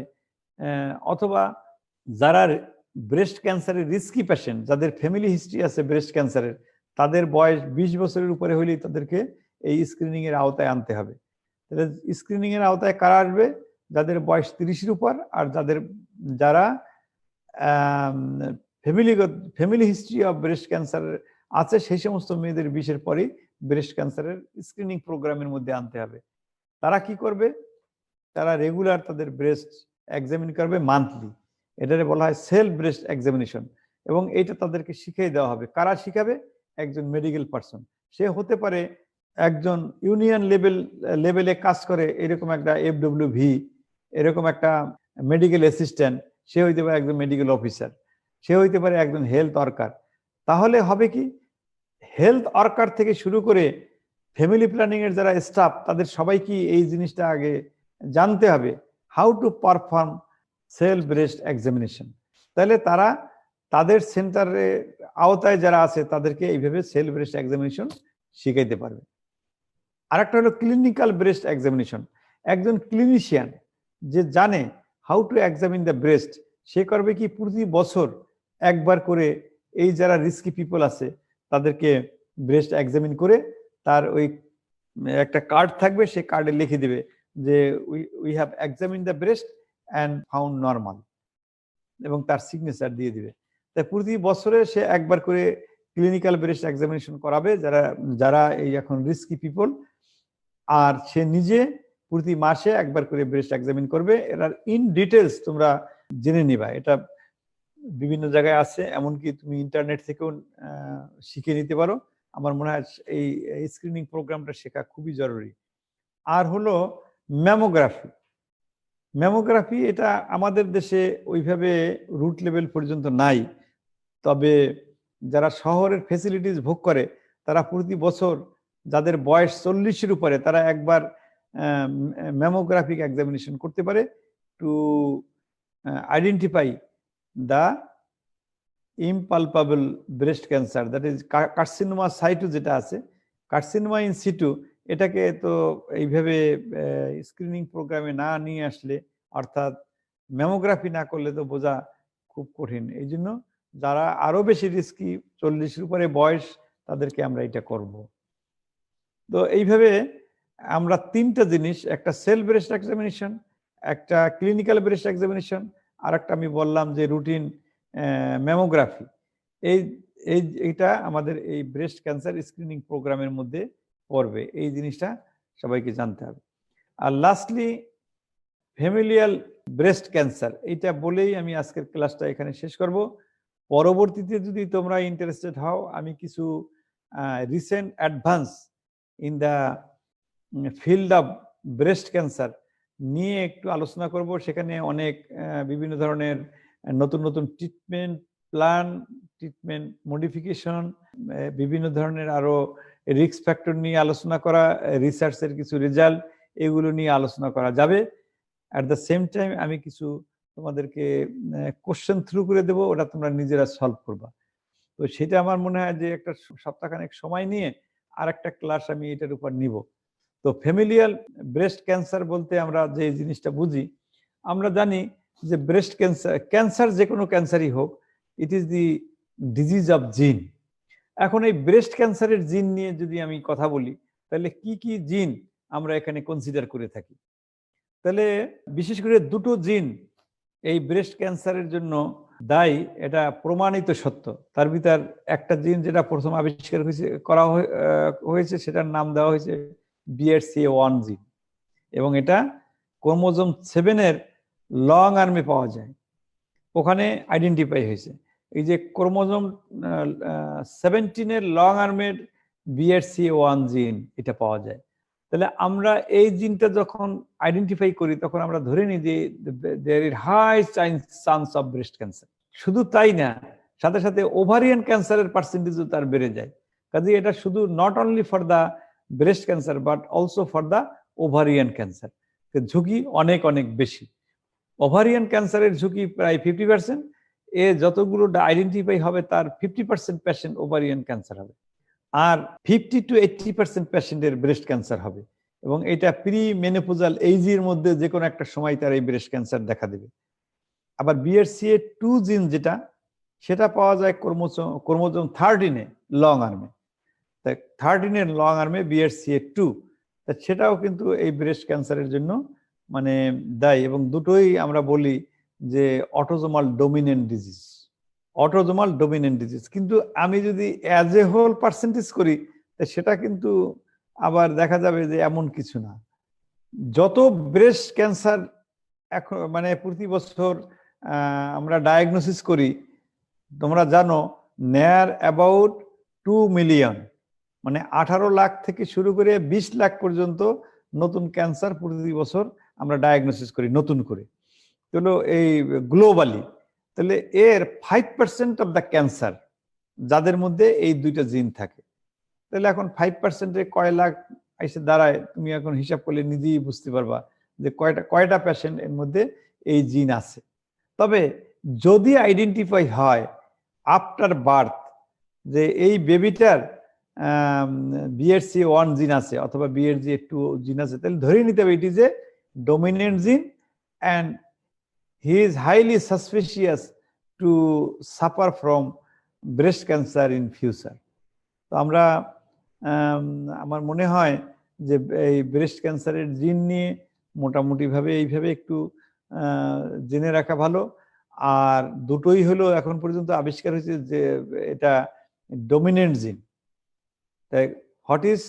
অথবা যারা ব্রেস্ট ক্যান্সারের রিস্কি পেশেন্ট, যাদের ফ্যামিলি হিস্ট্রি আছে ব্রেস্ট ক্যান্সারের, তাদের বয়স 20 বছরের উপরে হলেই তাদেরকে এই স্ক্রিনিং এর আওতায় আনতে হবে। তাহলে স্ক্রিনিং এর আওতায় কারা আসবে? যাদের বয়স 30-এর উপর আর যারা family history of breast cancer আছে সেই সমস্ত মেয়েদের 20-এর পরেই ব্রেস্ট ক্যান্সারের স্ক্রিনিং প্রোগ্রামের মধ্যে আনতে হবে। তারা কি করবে? তারা রেগুলার তাদের ব্রেস্ট এক্সামিন করবে মান্থলি। এটারে বলা হয় সেলফ ব্রেস্ট এক্সামিনেশন, এবং এইটা তাদেরকে শিখিয়ে দেওয়া হবে। কারা শিখাবে? একজন মেডিকেল পার্সন। সে হতে পারে একজন ইউনিয়ন লেভেলে কাজ করে এরকম একটা FWV, এরকম একটা মেডিকেল অ্যাসিস্ট্যান্ট, সে হইতে পারে একজন মেডিকেল অফিসার, সে হইতে পারে একজন হেলথ ওয়ার্কার। তাহলে হবে কি, হেলথ ওয়ার্কার থেকে শুরু করে ফ্যামিলি প্ল্যানিং এর যারা স্টাফ তাদের সবাইকে এই জিনিসটা আগে জানতে হবে, how to perform self breast examination. তাহলে তারা তাদের সেন্টারে আওতায় যারা আছে তাদেরকে এইভাবে সেলফ ব্রেস্ট এক্সামিনেশন শিখাইতে পারবে। আরেকটা হলো ক্লিনিক্যাল ব্রেস্ট এক্সামিনেশন। একজন ক্লিনিশিয়ান যে জানে how to examine the breast, সে করবে কি প্রতি বছর একবার করে এই যারা রিস্কি পিপল আছে তাদেরকে ব্রেস্ট এক্সামিন করে তার ওই একটা কার্ড থাকবে, সে কার্ডে লিখে দিবে যে we have examine the breast and found normal, এবং তার সিগনেচার দিয়ে দিবে। তাই প্রতি বছরে সে একবার করে ক্লিনিক্যাল ব্রেস্ট এক্সামিনেশন করাবে যারা এই এখন রিস্কি পিপল, আর সে নিজে প্রতি মাসে একবার করে ব্রেস্ট এক্সামিন করবে। এটার ইন ডিটেলস তোমরা জেনে নিবা, এটা বিভিন্ন জায়গায় আছে, এমনকি তুমি ইন্টারনেট থেকেও শিখে নিতে পারো। আমার মনে হয় এই স্ক্রিনিং প্রোগ্রামটা শেখা খুবই জরুরি। আর হলো ম্যামোগ্রাফি। ম্যামোগ্রাফি এটা আমাদের দেশে ওইভাবে রুট লেভেল পর্যন্ত নাই, তবে যারা শহরের ফেসিলিটিস ভোগ করে তারা প্রতি বছর যাদের বয়স 40-এর উপরে তারা একবার ম্যামোগ্রাফিক এক্সামিনেশন করতে পারে to identify the impalpable breast cancer, that is carcinoma situ যেটা আছে, কার্সিনোমা ইন সিটু, এটাকে তো এইভাবে স্ক্রিনিং প্রোগ্রামে না নিয়ে আসলে, অর্থাৎ ম্যামোগ্রাফি না করলে তো বোঝা খুব কঠিন। এই জন্য যারা আরো বেশি রিস্কি, 40-এর উপরে বয়স, তাদেরকে আমরা এটা করব। তো এইভাবে আমরা 3টা জিনিস, একটা সেল ব্রেস্ট এক্সামিনেশন, একটা ক্লিনিক্যাল ব্রেস্ট এক্সামিনেশন, আর একটা আমি বললাম যে রুটিন ম্যামোগ্রাফি, এই এইটা আমাদের এই ব্রেস্ট ক্যান্সার স্ক্রিনিং প্রোগ্রামের মধ্যে পড়বে। এই জিনিসটা সবাইকে জানতে হবে। আর লাস্টলি ফ্যামিলিয়াল ব্রেস্ট ক্যান্সার, এইটা বলেই আমি আজকের ক্লাসটা এখানে শেষ করব। পরবর্তীতে যদি তোমরা ইন্টারেস্টেড হও, আমি কিছু recent advance in the field of breast cancer নিয়ে একটু আলোচনা করব। সেখানে অনেক বিভিন্ন ধরনের নতুন নতুন ট্রিটমেন্ট প্ল্যান, ট্রিটমেন্ট মডিফিকেশন, বিভিন্ন ধরনের আরো রিস্ক ফ্যাক্টর নিয়ে আলোচনা করা, রিসার্চের কিছু রেজাল্ট, এগুলো নিয়ে আলোচনা করা যাবে। অ্যাট দ্য সেম টাইম আমি কিছু তোমাদেরকে কোশ্চেন থ্রু করে দেবো, ওটা তোমরা নিজেরা সলভ করবা। তো সেটা আমার মনে হয় যে একটা সপ্তাহখানেক সময় নিয়ে আর একটা ক্লাস আমি এটার উপর নিব। তো ফ্যামিলিয়াল ব্রেস্ট ক্যান্সার বলতে আমরা যে জিনিসটা বুঝি, আমরা জানি যে ব্রেস্ট ক্যান্সার যে কোনো ক্যান্সারই হোক, it is the disease of জিন। এখন এই ব্রেস্ট ক্যান্সারের জিন নিয়ে যদি আমি কথা বলি, তাহলে কি কি জিন আমরা এখানে কনসিডার করে থাকি। তাহলে বিশেষ করে 2টো জিন এই ব্রেস্ট ক্যান্সারের জন্য দায়ী, এটা প্রমাণিত সত্য। তার ভিতর একটা জিন যেটা প্রথম আবিষ্কার হয়েছে সেটার নাম দেওয়া হয়েছে BRCA1 জিন, এবং এটা ক্রোমোজোম 7-এর লং আর্মে পাওয়া যায়, ওখানে আইডেন্টিফাই হয়েছে। এই যে ক্রোমোজোম 17-এর লং আর্মের BRCA1 জিন এটা পাওয়া যায়। তাহলে আমরা এই জিনটা যখন আইডেন্টিফাই করি, তখন আমরা ধরে নিই যে there is high chance of breast cancer. শুধু তাই না, সাথে সাথে ওভারিয়ান ক্যান্সারের পার্সেন্টেজও তার বেড়ে যায়। কাজে এটা শুধু not only for the breast cancer but also for the ovarian cancer, ঝুঁকি অনেক অনেক বেশি। ওভারিয়ান ক্যান্সারের ঝুঁকি প্রায় 50%, এ যতগুলো আইডেন্টিফাই হবে তার 50% পেশেন্ট ওভারিয়ান ক্যান্সার হবে, আর 50 to 80% পেশেন্টের ব্রেস্ট ক্যান্সার হবে, এবং এটা প্রি মেনোপজাল এইজের মধ্যে যে কোনো একটা সময় তার এই ব্রেস্ট ক্যান্সার দেখা দেবে। আবার BRCA2 জিন যেটা, সেটা পাওয়া যায় ক্রোমোজোম 13-এ লং আর্মে। তাই 13-এর লং আর্মে BRCA2, সেটাও কিন্তু এই ব্রেস্ট ক্যান্সারের জন্য মানে দায়ী। এবং দুটোই আমরা বলি যে autosomal dominant disease, autosomal dominant disease. কিন্তু আমি যদি অ্যাজ এ হোল পার্সেন্টেজ করি, সেটা কিন্তু আবার দেখা যাবে যে এমন কিছু না। যত ব্রেস্ট ক্যান্সার এখন মানে প্রতি বছর আমরা ডায়াগনোসিস করি, তোমরা জানো নেয়ার অ্যাবাউট 2 মিলিয়ন, মানে 18 লাখ থেকে শুরু করে 20 লাখ পর্যন্ত নতুন ক্যান্সার প্রতি বছর আমরা ডায়াগনোসিস করি নতুন করে। তাহলে এই গ্লোবালি, তাহলে এর 5% অফ দ্য ক্যান্সার যাদের মধ্যে এই 2টা জিন থাকে, তাহলে এখন 5%-এ কয় লাখ এসে দাঁড়ায়, তুমি এখন হিসাব করলে নিজেই বুঝতে পারবা যে কয়টা পেশেন্ট এর মধ্যে এই জিন আছে। তবে যদি আইডেন্টিফাই হয় আফটার বার্থ যে এই বেবিটার BRCA1 জিন আছে অথবা BRCA2 জিন আছে, তাহলে ধরে নিতে হবে এটি যে ডমিনেন্ট জিন, and he is highly suspicious to suffer from breast cancer in future. তো আমরা আমার মনে হয় যে এই ব্রেস্ট ক্যান্সারের জিন নিয়ে মোটামুটিভাবে এইভাবে একটু জেনে রাখা ভালো। আর দুটোই হলো এখন পর্যন্ত আবিষ্কার হয়েছে যে এটা ডমিনেন্ট জিন। তাই what is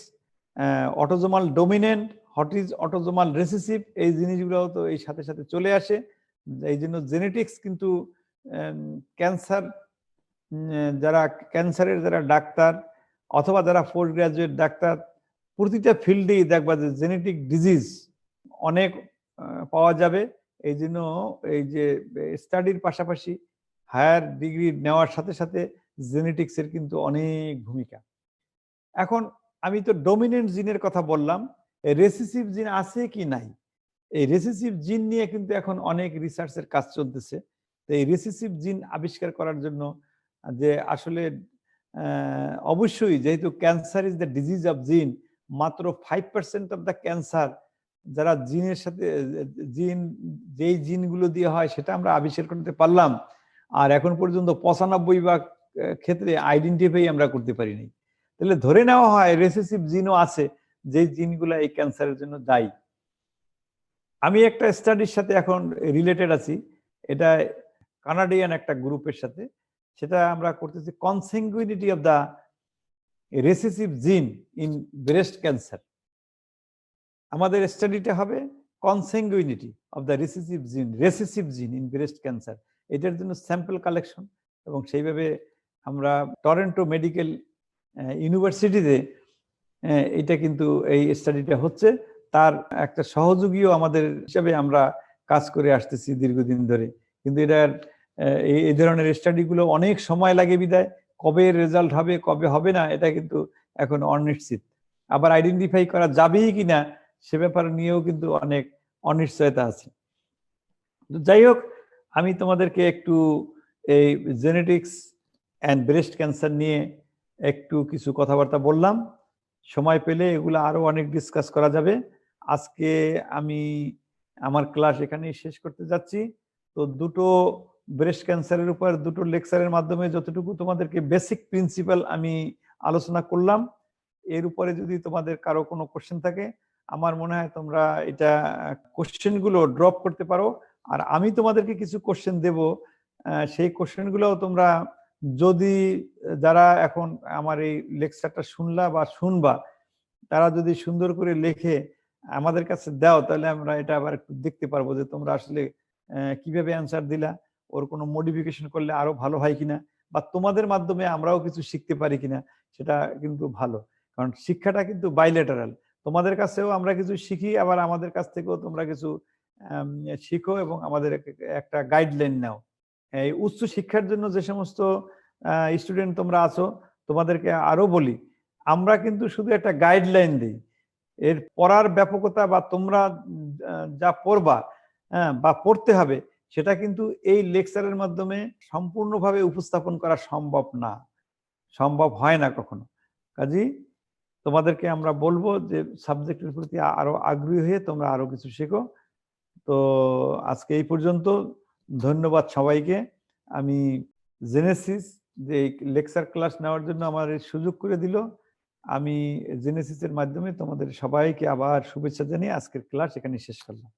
autosomal dominant, what is autosomal recessive, এই জিনিসগুলো তো এই সাথে সাথে চলে আসে। এই জন্য জেনেটিক্স কিন্তু ক্যান্সার, যারা ক্যান্সারের যারা ডাক্তার অথবা যারা পোস্ট গ্রাজুয়েট ডাক্তার, প্রতিটা ফিল্ডেই দেখবা যে জেনেটিক ডিজিজ অনেক পাওয়া যাবে। এই জন্য এই যে স্টাডির পাশাপাশি হায়ার ডিগ্রি নেওয়ার সাথে সাথে জেনেটিক্সের কিন্তু অনেক ভূমিকা। এখন আমি তো ডমিনেন্ট জিনের কথা বললাম, রেসিসিভ জিন আছে কি নাই, এই রেসিসিভ জিন নিয়ে কিন্তু এখন অনেক রিসার্চের কাজ চলতেছে। তো এই রেসিসিভ জিন আবিষ্কার করার জন্য যে আসলে অবশ্যই যেহেতু cancer is the disease of জিন, মাত্র 5% অফ দ্য ক্যান্সার যারা জিনের সাথে জিন যেই জিনগুলো দিয়ে হয় সেটা আমরা আবিষ্কার করতে পারলাম, আর এখন পর্যন্ত 95 ক্ষেত্রে আইডেন্টিফাই আমরা করতে পারিনি। তাহলে ধরে নেওয়া হয় রেসেসিভ জিনও আছে, যে জিনগুলো এই ক্যান্সারের জন্য দায়ী। আমি একটা স্টাডির সাথে এখন রিলেটেড আছি, এটা কানাডিয়ান একটা গ্রুপের সাথে, সেটা আমরা করতেছি কনসেঙ্গুইনিটি অফ দ্য রেসেসিভ জিন ইন ব্রেস্ট ক্যান্সার। আমাদের স্টাডিটা হবে কনসেঙ্গুইনিটি অফ দ্য রেসেসিভ জিন ইন ব্রেস্ট ক্যান্সার। এটার জন্য স্যাম্পল কালেকশন, এবং সেইভাবে আমরা টরন্টো মেডিকেল ইউনিভার্সিটিতে এটা কিন্তু এই স্টাডিটা হচ্ছে, তার একটা সহযোগীও আমাদের হিসাবে আমরা কাজ করে আসতেছি দীর্ঘদিন ধরে। কিন্তু এটার এই ধরনের স্টাডিগুলো অনেক সময় লাগে বিদায় কবে রেজাল্ট হবে কবে হবে না এটা কিন্তু এখন অনিশ্চিত। আবার আইডেন্টিফাই করা যাবেই কিনা সে ব্যাপারে নিয়েও কিন্তু অনেক অনিশ্চয়তা আছে। যাই হোক, আমি তোমাদেরকে একটু এই জেনেটিক্স অ্যান্ড ব্রেস্ট ক্যান্সার নিয়ে একটু কিছু কথাবার্তা বললাম। সময় পেলে এগুলো আরো অনেক ডিসকাস করা যাবে। আজকে আমি আমার ক্লাস এখানেই শেষ করতে যাচ্ছি। তো দুটো ব্রেস্ট ক্যান্সারের উপর দুটো লেকচারের মাধ্যমে যতটুকু তোমাদেরকে বেসিক প্রিন্সিপাল আমি আলোচনা করলাম, এর উপরে যদি তোমাদের কারো কোনো কোশ্চেন থাকে, আমার মনে হয় তোমরা এটা কোশ্চেনগুলো ড্রপ করতে পারো, আর আমি তোমাদেরকে কিছু কোশ্চেন দেব, সেই কোশ্চেনগুলো তোমরা যদি যারা এখন আমার এই লেকচারটা শুনলা বা শুনবা, তারা যদি সুন্দর করে লিখে আমাদের কাছে দাও, তাহলে আমরা এটা আবার একটু দেখতে পারবো যে তোমরা আসলে কিভাবে অ্যান্সার দিলা, ওর কোনো মডিফিকেশন করলে আরো ভালো হয় কিনা, বা তোমাদের মাধ্যমে আমরাও কিছু শিখতে পারি কিনা, সেটা কিন্তু ভালো। কারণ শিক্ষাটা কিন্তু বাইলেটারাল, তোমাদের কাছেও আমরা কিছু শিখি, আবার আমাদের কাছ থেকেও তোমরা কিছু শিখো এবং আমাদের একটা গাইডলাইন নাও। এই উচ্চ শিক্ষার জন্য যে সমস্ত স্টুডেন্ট তোমরা আছো, তোমাদেরকে আরো বলি, আমরা কিন্তু শুধু একটা গাইডলাইন দিই, এর পড়ার ব্যাপকতা বা তোমরা যা পড়বা বা পড়তে হবে সেটা কিন্তু এই লেকচারের মাধ্যমে সম্পূর্ণভাবে উপস্থাপন করা সম্ভব না, সম্ভব হয় না কখনো। কাজেই তোমাদেরকে আমরা বলবো যে সাবজেক্টের প্রতি আরো আগ্রহী হয়ে তোমরা আরো কিছু শেখো। তো আজকে এই পর্যন্ত, ধন্যবাদ সবাইকে। আমি জেনেসিস যে লেকচার ক্লাস নেওয়ার জন্য আমার সুযোগ করে দিল, আমি জেনেসিসের মাধ্যমে তোমাদের সবাইকে আবার শুভেচ্ছা জানিয়ে আজকের ক্লাস এখানে শেষ করলাম।